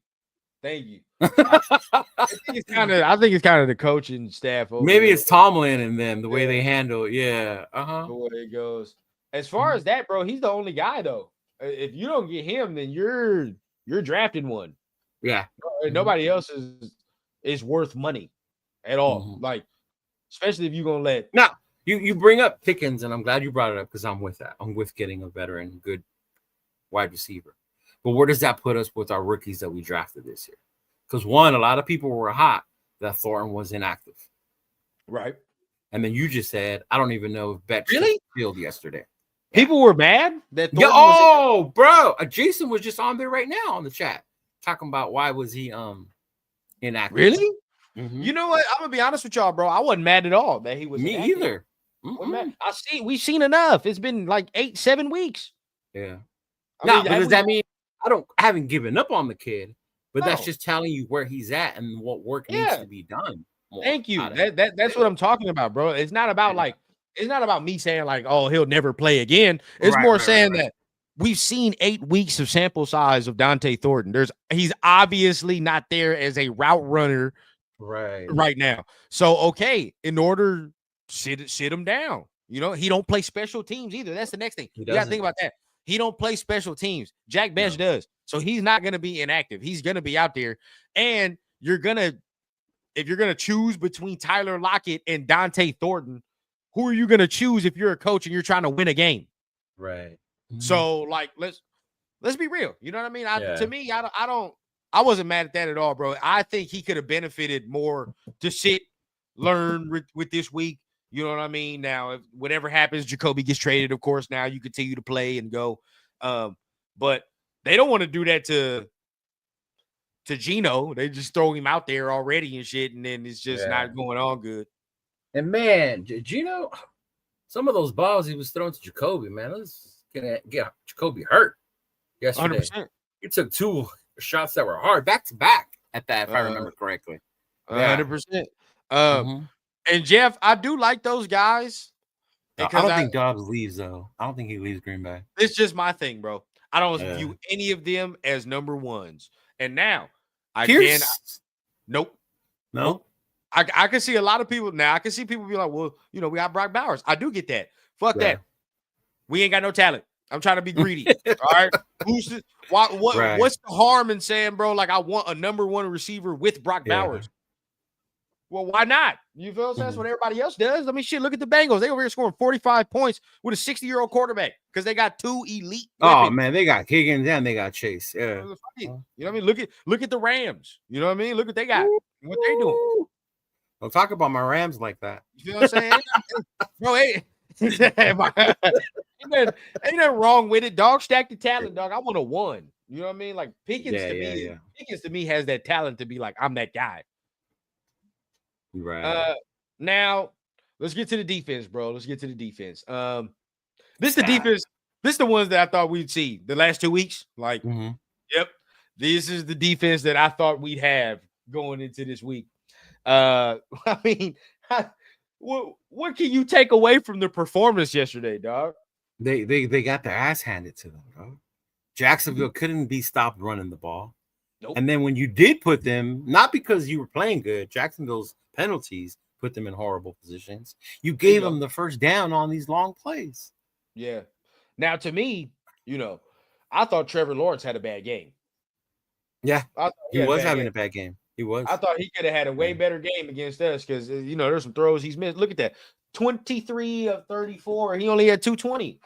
I think it's kind of the coaching staff. Maybe it's Tomlin and them, the way they handle it. Yeah. The way it goes. As far as that, bro, he's the only guy, though. If you don't get him, then you're drafting one. Yeah. Nobody else is worth money at all. Mm-hmm. Like, especially if you're going to let. Now, you bring up Pickens, and I'm glad you brought it up because I'm with that. I'm with getting a veteran, good wide receiver. But where does that put us with our rookies that we drafted this year? Because one, a lot of people were hot that Thornton was inactive. Right. And then you just said, I don't even know if Betts field yesterday. People were mad that Thornton was bro. Jason was just on there right now on the chat talking about why was he inactive. Really? Mm-hmm. You know what? I'm gonna be honest with y'all, bro. I wasn't mad at all that he was inactive. Either. We've seen enough. It's been like 7 weeks. Yeah. Does that mean I haven't given up on the kid, but that's just telling you where he's at and what work needs to be done. Thank you. That's what I'm talking about, bro. It's not about it's not about me saying like, oh, he'll never play again. It's more saying that we've seen 8 weeks of sample size of Dante Thornton. He's obviously not there as a route runner right now. So, okay, in order sit him down. He don't play special teams either. That's the next thing. You got to think about that. He don't play special teams. Jack Best does. So he's not going to be inactive. He's going to be out there. And if you're going to choose between Tyler Lockett and Dante Thornton, who are you going to choose if you're a coach and you're trying to win a game? Right. So like, let's be real. You know what I mean? To me, I wasn't mad at that at all, bro. I think he could have benefited more to sit, learn with this week. You know what I mean? Now, if whatever happens, Jacoby gets traded, of course, now you continue to play and go. But they don't want to do that to Geno. They just throw him out there already and shit, and then it's just not going on good. And, man, Geno, some of those balls he was throwing to Jacoby, man, let's get Jacoby hurt yesterday. 100%. He took 2 shots that were hard, back-to-back at that, if I remember correctly. 100%. And Jeff, I do like those guys. I don't think Dobbs leaves, though. I don't think he leaves Green Bay. It's just my thing, bro. I don't view any of them as number ones. And now, nope. No? I can see a lot of people now. I can see people be like, well, we got Brock Bowers. I do get that. Fuck that. We ain't got no talent. I'm trying to be greedy. All right. What's the harm in saying, bro, like I want a number 1 receiver with Brock Bowers? Well, why not? You feel what that's what everybody else does. I mean, shit, look at the Bengals. They over here scoring 45 points with a 60-year-old quarterback because they got 2 elite weapons. Oh, man, they got Higgins and they got Chase. Yeah. You know what I mean? Look at the Rams. You know what I mean? Look what they got. What they doing. Don't talk about my Rams like that. You feel what I'm saying? Bro, ain't nothing wrong with it, dog. Stack the talent, dog. I want a 1. You know what I mean? Like Pickens to me has that talent to be like, I'm that guy. Right. Now let's get to the defense, bro. Let's get to the defense. This is the defense. This is the ones that I thought we'd see the last 2 weeks. Like, yep, this is the defense that I thought we'd have going into this week. I mean, what can you take away from the performance yesterday, dog? They got their ass handed to them, bro. Jacksonville couldn't be stopped running the ball. Nope. And then when you did put them, not because you were playing good, Jacksonville's penalties put them in horrible positions. You gave them the first down on these long plays. Yeah. Now, to me, I thought Trevor Lawrence had a bad game. Yeah, he was having a bad game. He was. I thought he could have had a way better game against us because, there's some throws he's missed. Look at that. 23 of 34. He only had 220.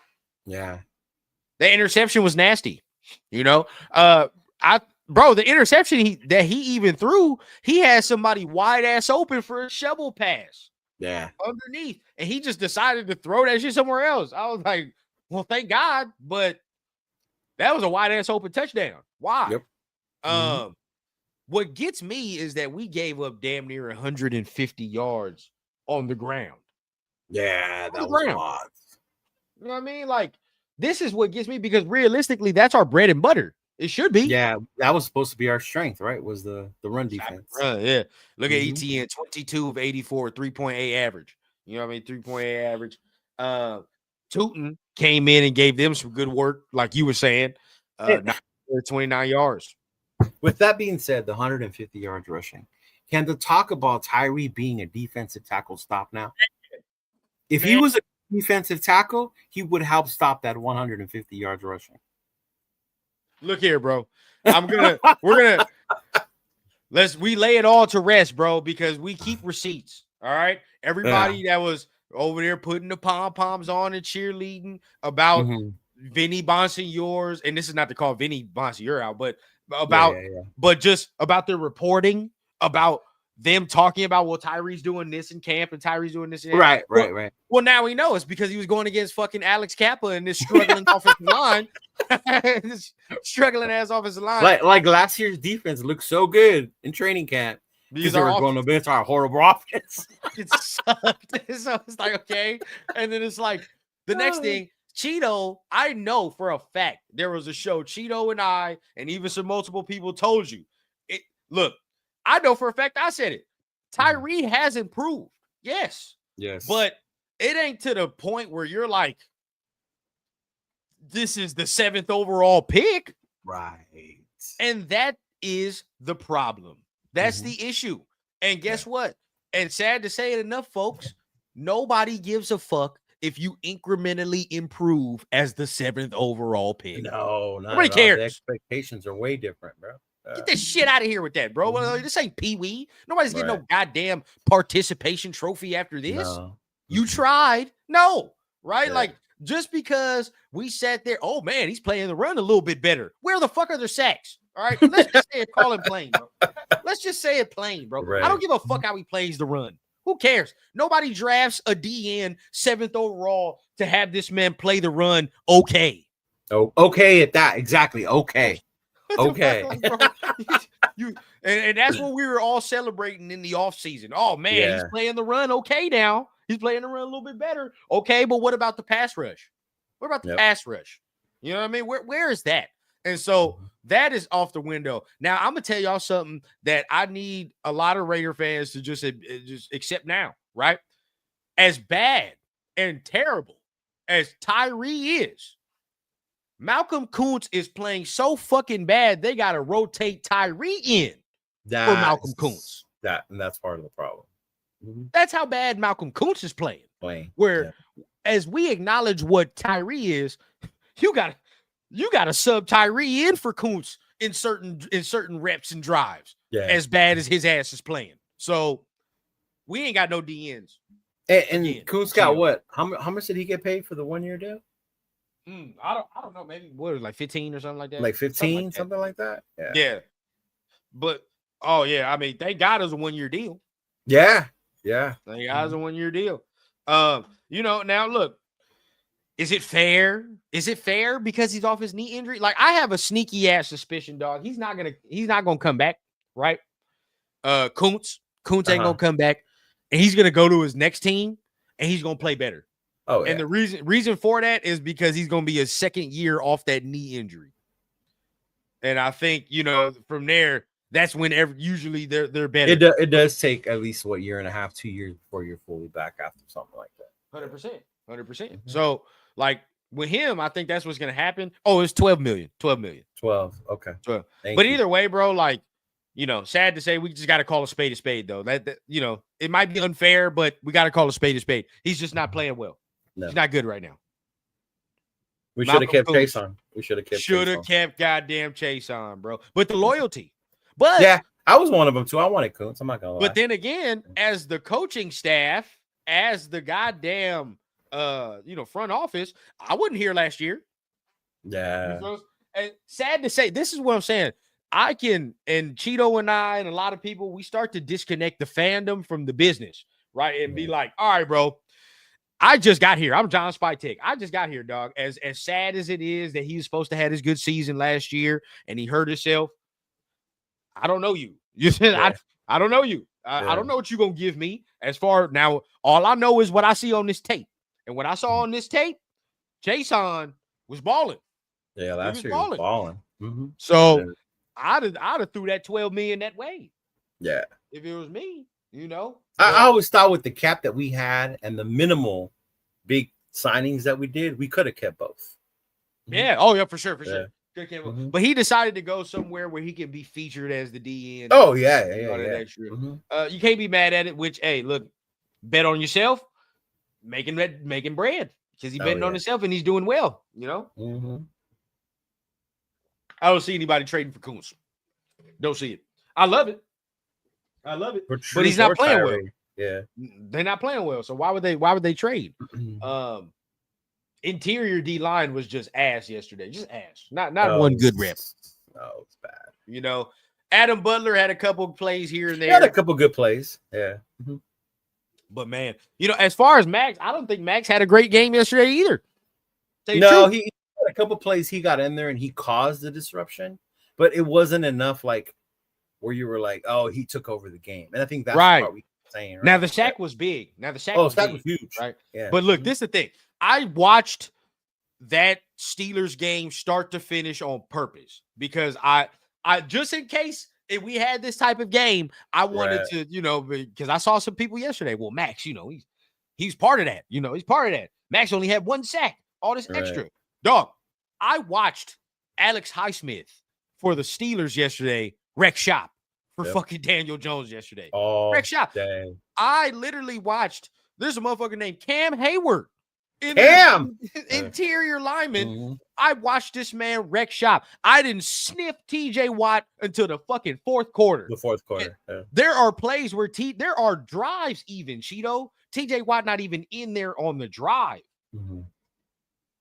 Yeah. The interception was nasty. The interception that he even threw, he had somebody wide ass open for a shovel pass. Yeah. Underneath. And he just decided to throw that shit somewhere else. I was like, well, thank God. But that was a wide ass open touchdown. Why? Yep. What gets me is that we gave up damn near 150 yards on the ground. Yeah, that was a lot. You know what I mean? Like, this is what gets me because realistically, that's our bread and butter. It should be. Yeah, that was supposed to be our strength, right? Was the run defense. Yeah. Look at ETN, 22 of 84, 3.8 average. You know what I mean? 3.8 average. Tootin came in and gave them some good work, like you were saying. 29 yards. With that being said, the 150 yards rushing. Can the talk about Tyree being a defensive tackle stop now? If he was a defensive tackle, he would help stop that 150 yards rushing. Look here, bro. We lay it all to rest, bro, because we keep receipts. All right. Everybody that was over there putting the pom-poms on and cheerleading about Vinny Bonsignors, and this is not to call Vinny Bonsignor out, but but just about the reporting about them talking about, well, Tyree's doing this in camp and Tyree's doing this. Right. Well, now we know it's because he was going against fucking Alex Kappa and this struggling offensive line. This struggling ass offensive line. Like last year's defense looked so good in training camp because they were going against our horrible offense. It sucked. So it's like, okay. And then it's like the next thing, Cheeto, I know for a fact there was a show, Cheeto and I, and even some multiple people told you. Look, I know for a fact I said it. Tyree has improved. Yes. But it ain't to the point where you're like, this is the 7th overall pick. Right. And that is the problem. That's the issue. And guess what? And sad to say it enough, folks, nobody gives a fuck if you incrementally improve as the 7th overall pick. No, nobody cares. The expectations are way different, bro. Get this shit out of here with that, bro. This ain't Pee-wee. Nobody's getting no goddamn participation trophy after this. No. You tried. No, right? Yeah. Like, just because we sat there, oh, man, he's playing the run a little bit better. Where the fuck are their sacks? All right, let's just say it, call it plain, bro. Let's just say it plain, bro. Right. I don't give a fuck how he plays the run. Who cares? Nobody drafts a DN 7th overall to have this man play the run okay. Oh, okay at that. Exactly. Okay. Okay. And that's what we were all celebrating in the offseason. Oh, man, he's playing the run okay now. He's playing the run a little bit better. Okay, but what about the pass rush? What about the pass rush? You know what I mean? Where is that? And so that is off the window. Now, I'm going to tell y'all something that I need a lot of Raider fans to just accept now, right? As bad and terrible as Tyree is, Malcolm Kuntz is playing so fucking bad, they got to rotate Tyree in for Malcolm Kuntz. And that's part of the problem. That's how bad Malcolm Kuntz is playing. Where, as we acknowledge what Tyree is, you got to sub Tyree in for Kuntz in certain reps and drives. Yeah. As bad as his ass is playing. So we ain't got no DNs. And Kuntz got what? How much did he get paid for the 1-year deal? I don't know. Maybe what was it, like 15 or something like that? Like 15, something like that. Yeah. But I mean, thank God it was a 1-year deal. Yeah. Thank God it was a 1-year deal. Now look, is it fair? Is it fair because he's off his knee injury? Like, I have a sneaky ass suspicion, dog. He's not gonna come back, right? Kuntz ain't gonna come back, and he's gonna go to his next team and he's gonna play better. Oh, yeah. And the reason for that is because he's going to be a second year off that knee injury. And I think, from there, that's when usually they're better. It does take at least 1.5 years, 2 years before you're fully back after something like that. 100%. So, like, with him, I think that's what's going to happen. Oh, it's $12 million. 12. Okay. 12. But either way, bro, like, sad to say, we just got to call a spade, though. That it might be unfair, but we got to call a spade. He's just not playing well. No. He's not good right now. We should have kept Chase on. Should have kept goddamn Chase on, bro. But the loyalty. But yeah, I was one of them too. I wanted Kuntz. I'm not gonna lie. But then again, as the coaching staff, as the goddamn front office, I wasn't here last year. Yeah. And sad to say, this is what I'm saying. And Cheeto and I and a lot of people, we start to disconnect the fandom from the business, right? And be like, all right, bro. I just got here. I'm John Spytek. I just got here, dog. As sad as it is that he was supposed to have his good season last year and he hurt himself, I don't know you. I don't know you. I don't know what you're going to give me. As far now, all I know is what I see on this tape. And what I saw on this tape, Jason was balling. Yeah, last year he was balling. Mm-hmm. So I'd have threw that $12 million that way. Yeah. If it was me, I always thought with the cap that we had and the minimal big signings that we did, we could have kept both. Yeah. Oh, yeah, for sure. Mm-hmm. But he decided to go somewhere where he can be featured as the DN. Oh, yeah. Mm-hmm. You can't be mad at it, which, hey, look, bet on yourself, making bread because he's betting on himself and he's doing well, Mm-hmm. I don't see anybody trading for Kuntz. Don't see it. I love it. But he's not playing well. Yeah. They're not playing well. So why would they trade? Interior D line was just ass yesterday. Just ass. Not one good rep. No, it's bad. Adam Butler had a couple of plays here and there. He had a couple good plays. Yeah. Mm-hmm. But man, as far as Max, I don't think Max had a great game yesterday either. No, he had a couple of plays he got in there and he caused the disruption, but it wasn't enough like where you were like, oh, he took over the game. And I think that's what we were saying. Right? Now, the sack was big. Was huge. Right? Yeah. But look, this is the thing. I watched that Steelers game start to finish on purpose because I just in case if we had this type of game, I wanted to, because I saw some people yesterday. Well, Max, he's part of that. He's part of that. Max only had 1 sack, all this extra. Dog, I watched Alex Highsmith for the Steelers yesterday wreck shop for fucking Daniel Jones yesterday. Oh, wreck shop. Dang. I literally watched, there's a motherfucker named Cam Hayward Interior lineman. I watched this man wreck shop. I didn't sniff TJ Watt until the fucking fourth quarter. There are plays where there are drives even, Cheeto. TJ Watt not even in there on the drive.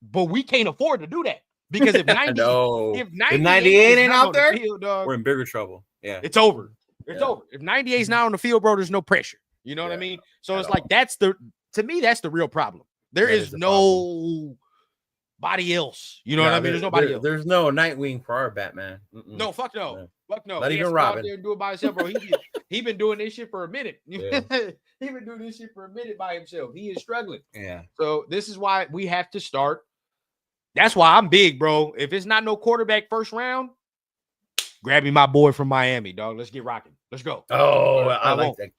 But we can't afford to do that. Because if 98 ain't out there, field, dog, we're in bigger trouble. Yeah. It's over. It's over. If 98 is not on the field, bro, there's no pressure. You know what I mean? So it's like to me, that's the real problem. There is no body else. You know what I mean? There's nobody else. There's no Nightwing for our Batman. No, fuck no. Yeah. Fuck no. Not even Robin. There and do it by himself, bro. He been doing this shit for a minute. Yeah. He been doing this shit for a minute by himself. He is struggling. Yeah. So this is why we have to start. That's why I'm big, bro. If it's not no quarterback first round, grab me my boy from Miami, dog. Let's get rocking. Let's go. Oh, I like that.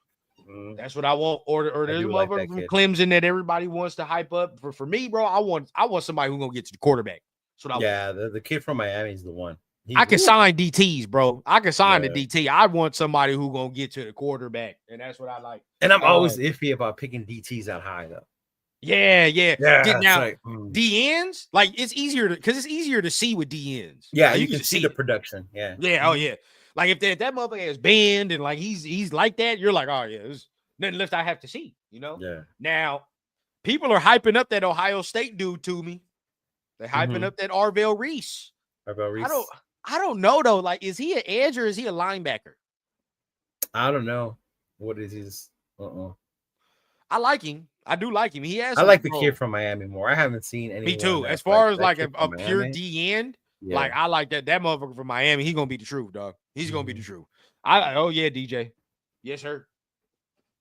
That's what I want. Or there's a motherfucker from Clemson that everybody wants to hype up. For me, bro, I want somebody who's gonna get to the quarterback. That's what I want. The kid from Miami is the one. I can sign DTs, bro. I can sign the DT. I want somebody who's gonna get to the quarterback, and that's what I like. And I'm always iffy about picking DTs out high though. Yeah. Now, like, DNs, like it's easier to see with DNs. Yeah, you can see the production. Yeah. Oh yeah. Like if that motherfucker has bend and like he's like that, you're like, oh yeah, there's nothing left I have to see. You know. Yeah. Now, people are hyping up that Ohio State dude to me. They're hyping up that Arvell Reese. I don't know though. Like, is he an edge or is he a linebacker? I don't know. What is his? I like him. I do like him. He has. I like the kid from Miami more. I haven't seen anyone. Me too. As far as like a pure D end, like I like that motherfucker from Miami. He's gonna be the truth, dog. He's gonna be the truth. DJ. Yes, sir.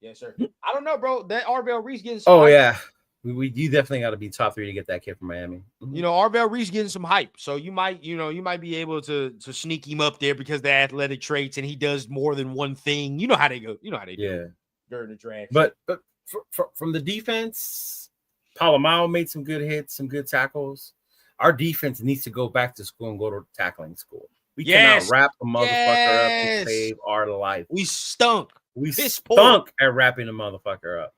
I don't know, bro. That Arvell Reese getting some hype. You definitely got to be top 3 to get that kid from Miami. You know, Arvell Reese getting some hype, so you might be able to sneak him up there because the athletic traits and he does more than one thing. You know how they go. You know how they do during the draft. But from the defense, Palomao made some good hits, some good tackles. Our defense needs to go back to school and go to tackling school. We cannot wrap a motherfucker up to save our life. We stunk. We stunk at wrapping a motherfucker up.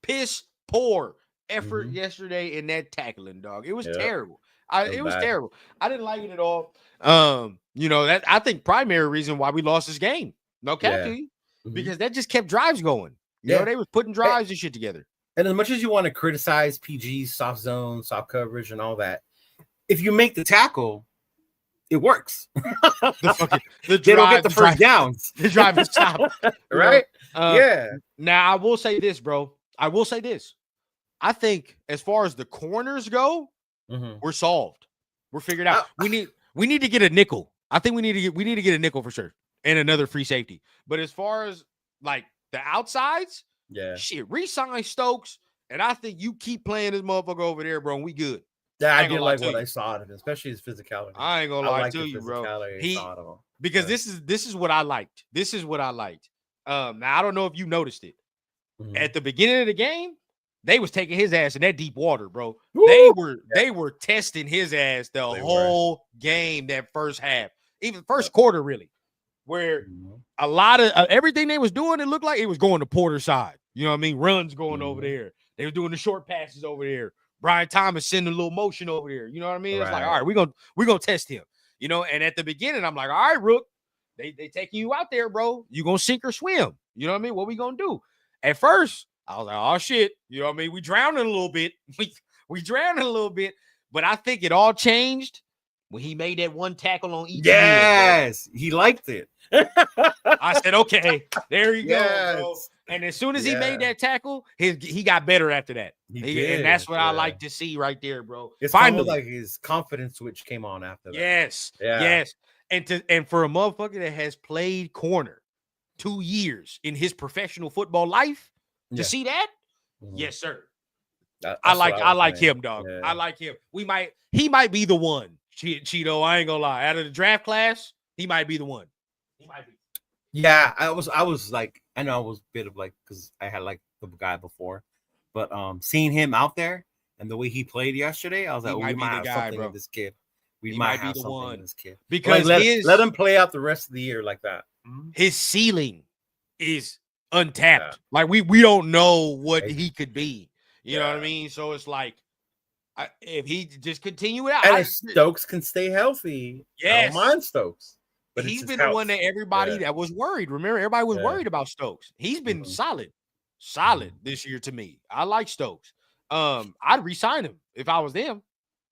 Piss poor effort yesterday in that tackling, dog. It was terrible. It was terrible. I didn't like it at all. That I think primary reason why we lost this game. No cap to you, because that just kept drives going. You know, they was putting drives and shit together. And as much as you want to criticize PG's soft zone, soft coverage, and all that, if you make the tackle, it works. They don't get the first downs. The drive is top. Right? Now, I will say this, bro. I think as far as the corners go, we're solved. We're figured out. We need to get a nickel. I think we need to get a nickel for sure. And another free safety. But as far as like the outsides, shit, re-sign Stokes, and I think you keep playing this motherfucker over there, bro, and we good. Yeah, I did like what I saw of him, especially his physicality. I ain't gonna lie to you, bro. Because this is what I liked. This is what I liked. Now I don't know if you noticed it. At the beginning of the game, they was taking his ass in that deep water, bro. Woo! They were testing his ass the whole game, that first half, even first quarter, really. Where a lot of everything they was doing, it looked like it was going to Porter's side. You know what I mean? Runs going over there. They were doing the short passes over there. Brian Thomas sending a little motion over there. You know what I mean? It's like, all right, we're gonna test him. You know, and at the beginning, I'm like, all right, Rook, they taking you out there, bro. You gonna sink or swim? You know what I mean? What we gonna do? At first, I was like, oh shit. You know what I mean? We drowning a little bit. We drowning a little bit, but I think it all changed when he made that one tackle on each. Yes, he liked it. I said, okay, there you go, bro. And as soon as he made that tackle, he got better after that. And that's what I like to see right there, bro. It's finally like his confidence switch came on after that. Yes. And for a motherfucker that has played corner 2 years in his professional football life, to see that, yes, sir. I like him, dog. Yeah. I like him. He might be the one. Cheeto, I ain't gonna lie. Out of the draft class, he might be the one. He might be. Yeah, I was like, I know I was a bit of like, because I had like the guy before, but seeing him out there and the way he played yesterday, I was like, we might have something in this kid. We might have something in this kid. Because let him play out the rest of the year like that. His ceiling is untapped. Like we don't know what he could be. You know what I mean? So it's like If he just continue it out, and if Stokes can stay healthy, I don't mind Stokes. But he's been the one that everybody that was worried. Remember, everybody was worried about Stokes. He's been solid this year to me. I like Stokes. I'd re-sign him if I was them,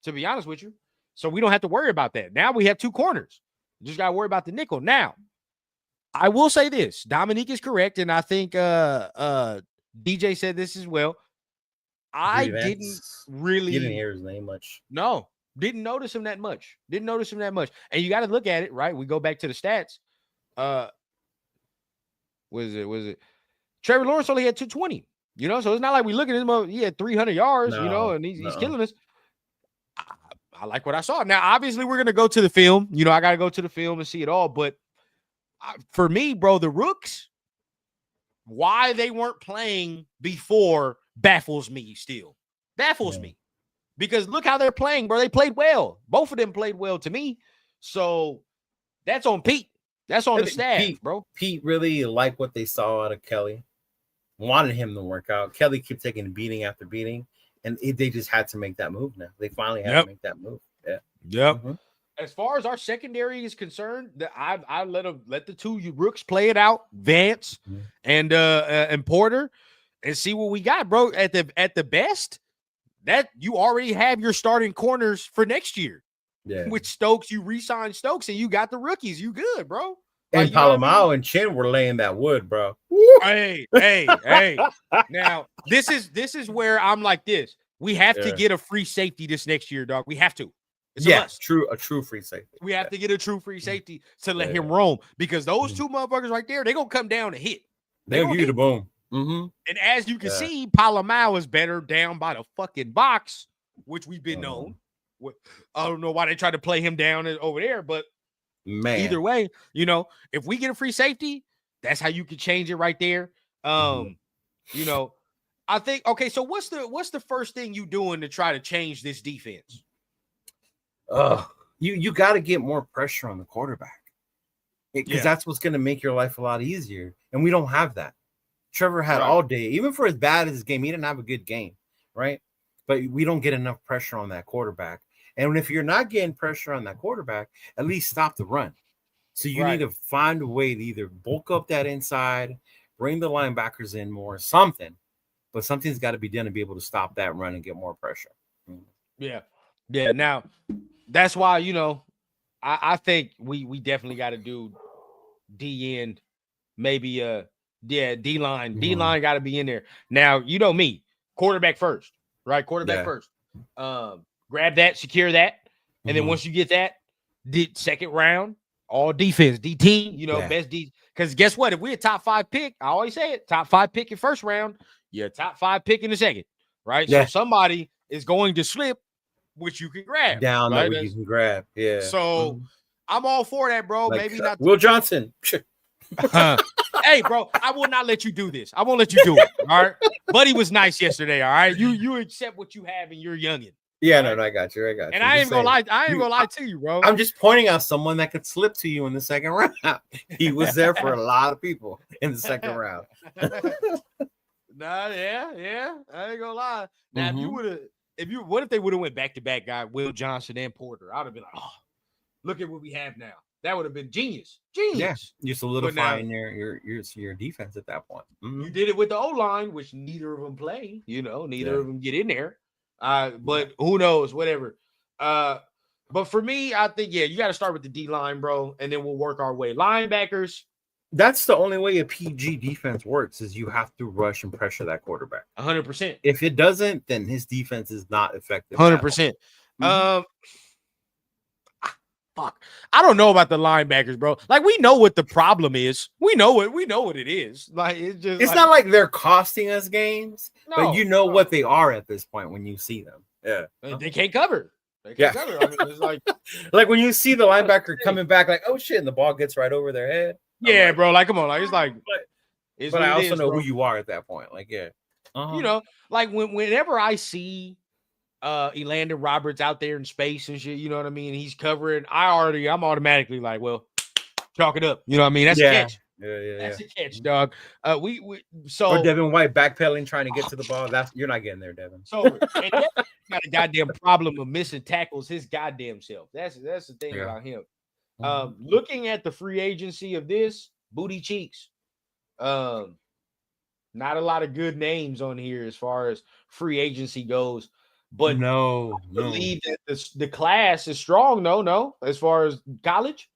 to be honest with you. So we don't have to worry about that. Now we have two corners. Just got to worry about the nickel. Now, I will say this. Dominique is correct, and I think DJ said this as well. I didn't really... You didn't hear his name much. No. Didn't notice him that much. And you got to look at it, right? We go back to the stats. Was it? Trevor Lawrence only had 220, so it's not like we look at him. He had 300 yards, and he's killing us. I like what I saw. Now, obviously, we're going to go to the film. I got to go to the film and see it all. But for me, bro, the Rooks, why they weren't playing before baffles me still. Baffles me. Because look how they're playing, bro. They played well. Both of them played well to me. So that's on Pete. That's on the staff, bro. Pete really liked what they saw out of Kelly. Wanted him to work out. Kelly kept taking beating after beating. And they just had to make that move now. They finally had to make that move. Yeah. Yep. Mm-hmm. As far as our secondary is concerned, I let the two Rooks play it out, Vance and Porter, and see what we got, bro. At the best. That you already have your starting corners for next year. Yeah. With Stokes, you re-signed Stokes and you got the rookies. You good, bro. And Palomao and Chin were laying that wood, bro. Hey. Now, this is where I'm like this. We have to get a free safety this next year, dog. We have to. It's a must. A true free safety. We have to get a true free safety to let him roam because those two motherfuckers right there, they're going to come down and hit. They'll give you the boom. Mm-hmm. And as you can see, Palomao is better down by the fucking box, which we've been known. I don't know why they try to play him down over there, but either way, if we get a free safety, that's how you can change it right there. I think so what's the first thing you doing to try to change this defense? You got to get more pressure on the quarterback because that's what's going to make your life a lot easier, and we don't have that. Trevor had all day, even for as bad as his game, he didn't have a good game, right? But we don't get enough pressure on that quarterback. And if you're not getting pressure on that quarterback, at least stop the run. So you need to find a way to either bulk up that inside, bring the linebackers in more, something. But something's got to be done to be able to stop that run and get more pressure. Yeah. Now, that's why, I think we definitely got to do D end, maybe D-line. D-line got to be in there. Now, me, quarterback first, right? Quarterback first. Grab that, secure that. And then once you get that, second round, all defense, DT, best D. Because guess what? If we're a top 5 pick, I always say it, top 5 pick in first round, you're a top 5 pick in the second, right? Yeah. So somebody is going to slip, which you can grab. Down right? That you can grab. Yeah. So I'm all for that, bro. Like, maybe not. Will Johnson. Hey, bro, I will not let you do this. I won't let you do it. All right. Buddy was nice yesterday. All right. You accept what you have and you're youngin'. Yeah, no, I got you. And I ain't gonna lie. I ain't gonna lie to you, bro. I'm just pointing out someone that could slip to you in the second round. He was there for a lot of people in the second round. Nah, yeah. I ain't gonna lie. Now, what if they would have went back to back, guy Will Johnson and Porter? I'd have been like, oh, look at what we have now. That would have been genius. Yeah, you're solidifying your defense at that point. Mm-hmm. You did it with the O-line, which neither of them play. Neither of them get in there. But who knows? Whatever. But for me, I think you got to start with the D-line, bro, and then we'll work our way. Linebackers. That's the only way a PG defense works is you have to rush and pressure that quarterback. 100%. If it doesn't, then his defense is not effective. 100%. Fuck. I don't know about the linebackers, bro. Like, we know what the problem is. We know what it is. Like, it's not like they're costing us games, but what they are at this point when you see them. Yeah. They can't cover. They can't cover. I mean, it's like when you see the linebacker coming back, like, oh shit, and the ball gets right over their head. Yeah, bro. Like, come on. Like, it's like, but I also know who you are at that point. Like, like whenever I see Elandon Roberts out there in space and shit, you know what I mean? He's covering. I'm automatically like, well, chalk it up. You know what I mean? That's a catch. That's a catch, dog. So or Devin White backpedaling trying to get to the ball. You're not getting there, Devin. So and got a goddamn problem of missing tackles his goddamn self. That's the thing about him. Looking at the free agency of this booty cheeks, not a lot of good names on here as far as free agency goes. But no, I believe that the class is strong. No, as far as college,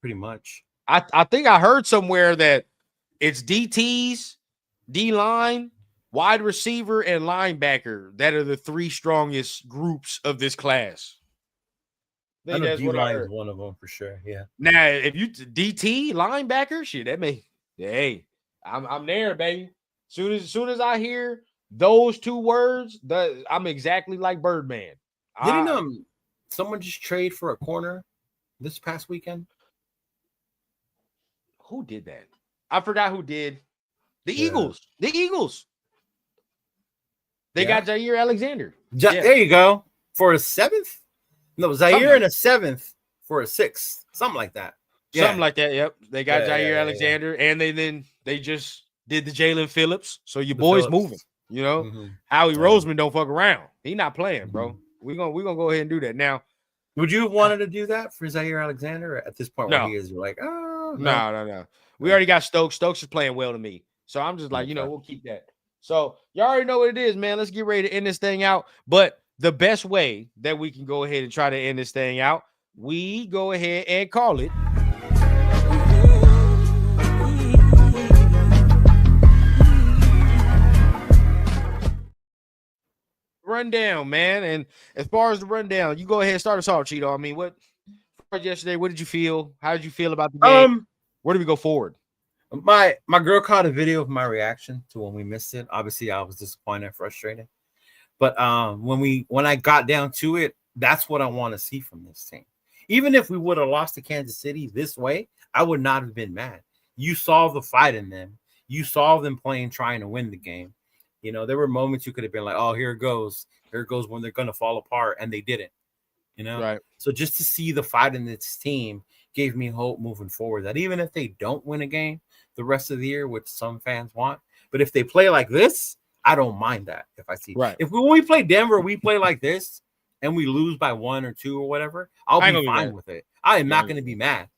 pretty much. I think I heard somewhere that it's DTs, D line, wide receiver, and linebacker that are the three strongest groups of this class. I know D-line is one of them for sure. Yeah. Now, if you DT linebacker, shit, that may. Hey, I'm there, baby. Soon as I hear those two words, I'm exactly like Birdman. Didn't someone just trade for a corner this past weekend? Who did that? I forgot who did. The Eagles. The Eagles. They got Jair Alexander. There you go. For a 7th? No, Zaire and a 7th for a 6th. Something like that. Something like that. Yep. They got Jair Alexander, and they just did the Jalen Phillips. So your boy's moving. You know, Howie Roseman don't fuck around. He not playing, bro. We're gonna go ahead and do that. Now, would you have wanted to do that for Zaire Alexander at this point? No. Where he is, you're like, oh no. We already got Stokes. Stokes is playing well to me. So I'm just like, we'll keep that. So you already know what it is, man. Let's get ready to end this thing out. But the best way that we can go ahead and try to end this thing out, we go ahead and call it. Rundown, man. And as far as the rundown, you go ahead and start us off, Cheeto. I mean, what yesterday? What did you feel? How did you feel about the game? Where do we go forward? My girl caught a video of my reaction to when we missed it. Obviously, I was disappointed and frustrated. But when I got down to it, that's what I want to see from this team. Even if we would have lost to Kansas City this way, I would not have been mad. You saw the fight in them. You saw them playing, trying to win the game. You know, there were moments you could have been like, oh, here it goes when they're going to fall apart, and they didn't. You know? Right. So just to see the fight in this team gave me hope moving forward that even if they don't win a game the rest of the year, which some fans want, but if they play like this, I don't mind that. If I see, right. If when we play Denver, we play like this and we lose by 1 or 2 or whatever, I'll be fine with it. I am not going to be mad.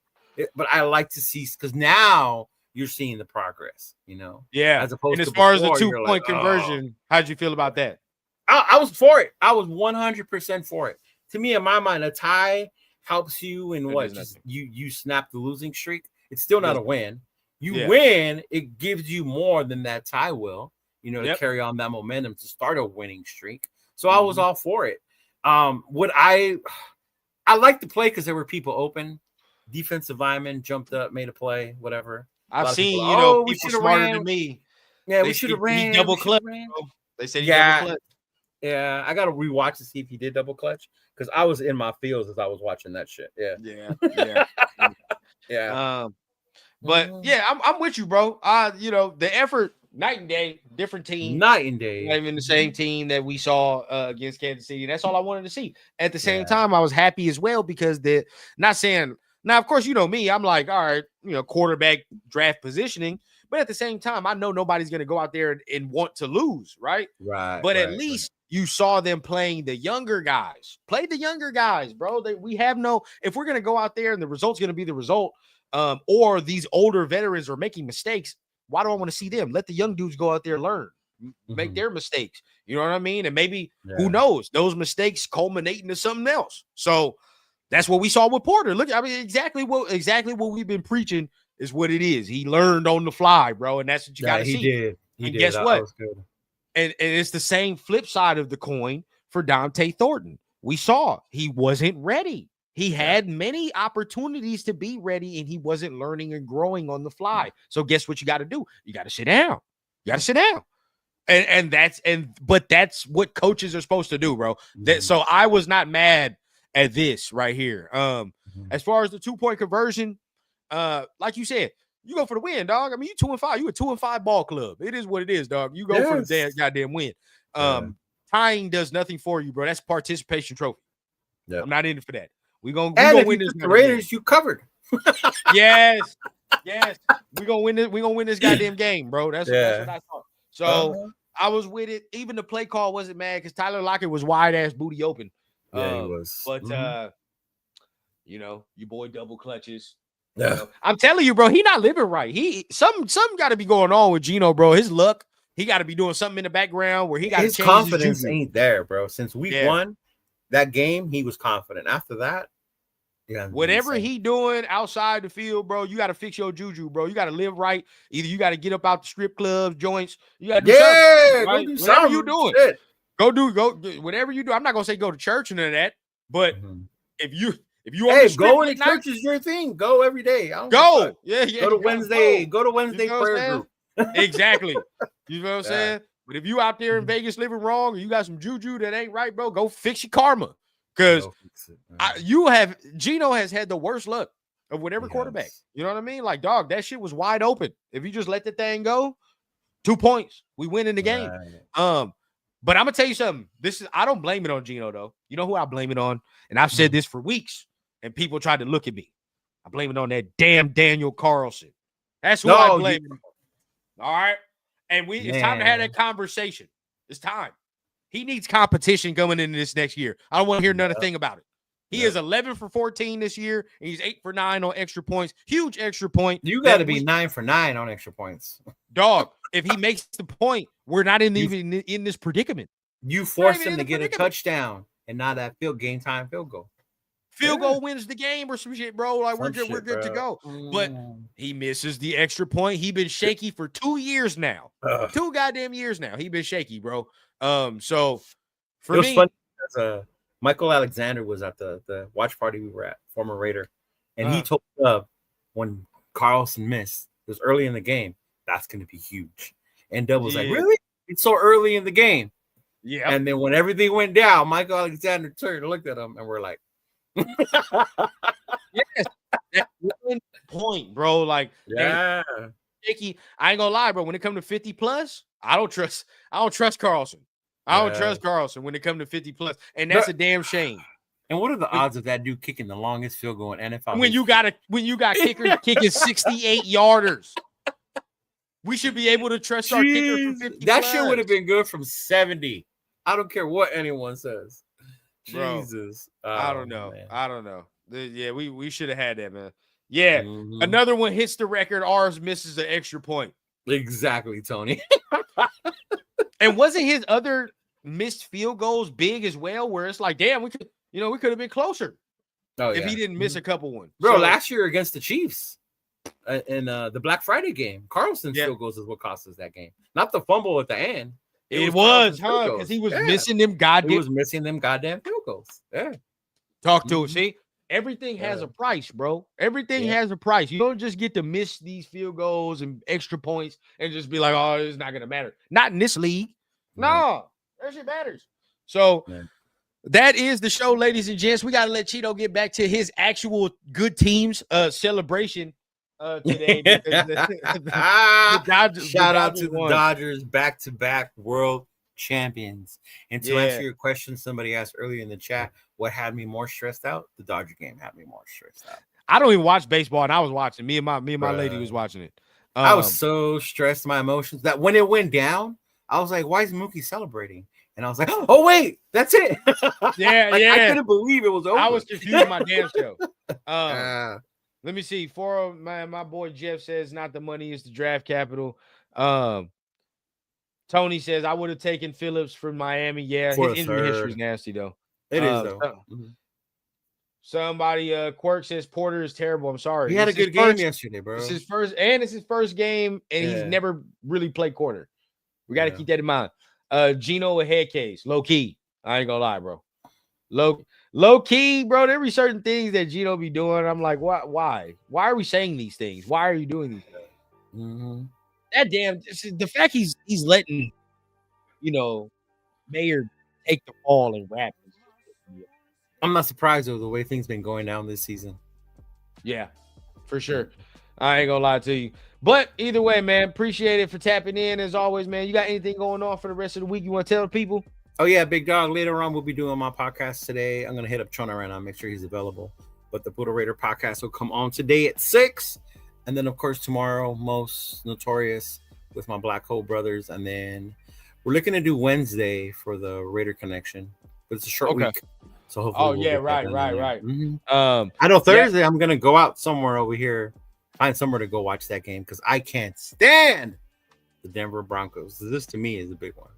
But I like to see, because now you're seeing the progress, you know? Yeah. As opposed and as to far before, as the 2-point conversion, how'd you feel about that? I was for it. I was 100% for it. To me, in my mind, a tie helps you in what? Just you snap the losing streak. It's still not a win. You win, it gives you more than that tie will, you know, to carry on that momentum to start a winning streak. So I was all for it. I liked the play because there were people open. Defensive lineman jumped up, made a play, whatever. I've seen, people smarter than me. Yeah, we should have ran. He double clutch. They said he double clutch. Yeah, I got to rewatch to see if he did double clutch because I was in my feels as I was watching that shit. Yeah. But I'm with you, bro. The effort, night and day, different team. Night and day. Not even the same team that we saw against Kansas City. That's all I wanted to see. At the same time, I was happy as well because now, of course, you know me, I'm like, all right, quarterback draft positioning. But at the same time, I know nobody's going to go out there and want to lose, right? Right. But at least you saw them playing the younger guys. Play the younger guys, bro. If we're going to go out there and the result's going to be the result, or these older veterans are making mistakes, why do I want to see them? Let the young dudes go out there and learn, make their mistakes. You know what I mean? And maybe, who knows, those mistakes culminate into something else. So that's what we saw with Porter. Look, I mean, exactly what we've been preaching is what it is. He learned on the fly, bro, and that's what you got to see. He did. Guess what? And it's the same flip side of the coin for Dante Thornton. We saw he wasn't ready. He had many opportunities to be ready, and he wasn't learning and growing on the fly. So guess what you got to do? You got to sit down. But that's what coaches are supposed to do, bro. So I was not mad at this right here. As far as the 2-point conversion, like you said, you go for the win, dog. I mean, you 2-5. You a 2-5 ball club. It is what it is, dog. You go for the damn goddamn win. Tying does nothing for you, bro. That's participation trophy. I'm not in it for that. We gonna win this. The Raiders, you covered. Yes. Yes, we're gonna win this. We're gonna win this goddamn game, bro. That's what I thought. So I was with it. Even the play call wasn't mad because Tyler Lockett was wide ass booty open. Yeah, he was. But you know, your boy double clutches. Yeah, you know, I'm telling you, bro, he not living right. He something got to be going on with Geno, bro. His luck, he got to be doing something in the background where he got his confidence ain't there, bro. Since week 1, that game, he was confident. After that, whatever he doing outside the field, bro, you got to fix your juju, bro. You got to live right. Either you got to get up out the strip clubs, joints. You got to do something. Right? Do whatever you doing, shit. Go do whatever you do. I'm not gonna say go to church and none of that, but if you going to church is your thing. Go every day. Go. Go to Wednesday. Go to Wednesday prayer group. Exactly. You know what I'm saying? But if you out there in Vegas living wrong or you got some juju that ain't right, bro, go fix your karma. Because Geno has had the worst luck of whatever quarterback. You know what I mean? Like, dog, that shit was wide open. If you just let the thing go, 2 points. We win in the game. But I'm gonna tell you something. I don't blame it on Geno, though. You know who I blame it on? And I've said this for weeks, and people tried to look at me. I blame it on that damn Daniel Carlson. That's who I blame it on. All right. And it's time to have that conversation. It's time. He needs competition coming into this next year. I don't want to hear another thing about it. He is 11 for 14 this year, and he's 8 for 9 on extra points. Huge extra point. You got to be 9 for 9 on extra points. Dog, if he makes the point, we're not even in this predicament. You force him to get a touchdown and not that game time field goal. Field goal wins the game or some shit, bro. Like we're good to go. But he misses the extra point. He been shaky for 2 years now. 2 goddamn years now. He been shaky, bro. So for me, funny, Michael Alexander was at the watch party we were at, former Raider, and he told when Carlson missed, it was early in the game, that's going to be huge. And Dub was like, really? It's so early in the game. Yeah. And then when everything went down, Michael Alexander turned and looked at him, and we're like, yes, that 1 point, bro. Like, shaky. I ain't gonna lie, bro. When it comes to 50 plus, I don't trust Carlson. I don't trust Carlson when it comes to 50 plus, and that's a damn shame. And what are the odds of that dude kicking the longest field goal in NFL? When you got kickers kicking 68 yarders, we should be able to trust our kicker from 50. That shit would have been good from 70. I don't care what anyone says. Bro, Jesus, I don't know. Man. I don't know. Yeah, we should have had that, man. Yeah, another one hits the record. Ours misses the extra point. Exactly, Tony. And wasn't his other missed field goals big as well? Where it's like, damn, we could have been closer. If he didn't miss a couple ones, bro. Last year against the Chiefs in the Black Friday game, Carlson's field goals is what cost us that game, not the fumble at the end. It was, because he was missing them goddamn. He was missing them goddamn field goals. Yeah. Talk to it. See, everything has a price, bro. Everything has a price. You don't just get to miss these field goals and extra points and just be like, oh, it's not gonna matter. Not in this league. No, that shit matters. So that is the show, ladies and gents. We gotta let Cheeto get back to his actual good teams celebration today. Shout out to the Dodgers, back-to-back world champions. And to answer your question, somebody asked earlier in the chat, what had me more stressed out? The Dodger game had me more stressed out. I don't even watch baseball, and I was watching. Me and my lady was watching it. I was so stressed, my emotions, that when it went down, I was like, why is Mookie celebrating? And I was like, oh wait, that's it. I couldn't believe it was over. I was confused my damn show. Let me see. My boy Jeff says not the money, it's the draft capital. Tony says I would have taken Phillips from Miami. Yeah, his injury history is nasty though. It is though. Somebody Quirk says Porter is terrible. I'm sorry. He had a good game yesterday, bro. It's his first game, and he's never really played corner. We got to keep that in mind. Geno a head case, low key. I ain't gonna lie, bro. Low key, bro. There be certain things that Geno be doing. I'm like, what? Why are we saying these things? Why are you doing these things? That damn the fact he's letting Mayer take the ball and rap. I'm not surprised though the way things been going down this season. Yeah, for sure. I ain't gonna lie to you. But either way, man, appreciate it for tapping in as always, man. You got anything going on for the rest of the week you want to tell the people? Oh, yeah, Big Dog. Later on, we'll be doing my podcast today. I'm going to hit up Trona right now, make sure he's available. But the Buddha Raider podcast will come on today at 6. And then, of course, tomorrow, Most Notorious with my Black Hole brothers. And then we're looking to do Wednesday for the Raider Connection. But it's a short week. So hopefully we'll right. Mm-hmm. I know Thursday I'm going to go out somewhere over here, find somewhere to go watch that game because I can't stand the Denver Broncos. This, to me, is a big one.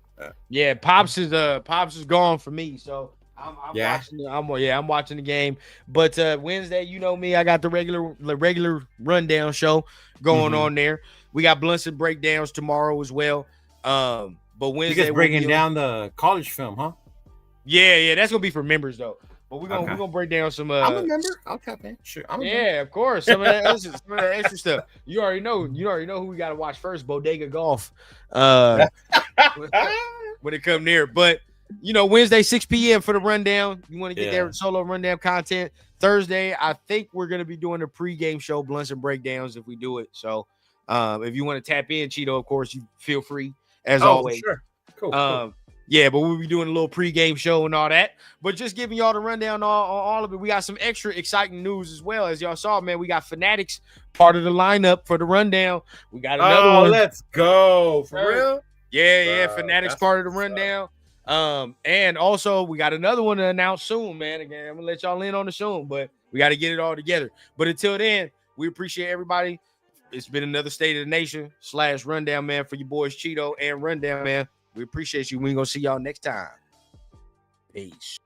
Pops is gone for me. So I'm watching the game. But Wednesday, you know me, I got the regular rundown show going on there. We got blunts and breakdowns tomorrow as well. But Wednesday, you guys breaking down the college film, huh? Yeah, that's gonna be for members though. But we're gonna break down some. I'm a member. I'll tap in. Sure. Of course. Some of that extra stuff. You already know who we gotta watch first. Bodega Golf. When it come near, but Wednesday 6 p.m. for the rundown. You want to get their solo rundown content. Thursday, I think we're gonna be doing a pregame show, blunts and breakdowns if we do it. So, if you want to tap in, Cheeto, of course, you feel free as always. Sure. Cool. Yeah, but we'll be doing a little pregame show and all that. But just giving y'all the rundown on all of it. We got some extra exciting news as well. As y'all saw, man, we got Fanatics part of the lineup for the rundown. We got another one. Let's go. For real? Yeah. Fanatics part of the rundown. And also we got another one to announce soon, man. Again, I'm gonna let y'all in on the soon, but we got to get it all together. But until then, we appreciate everybody. It's been another State of the Nation / rundown, man, for your boys Cheeto and Rundown, man. We appreciate you. We ain't gonna see y'all next time. Peace.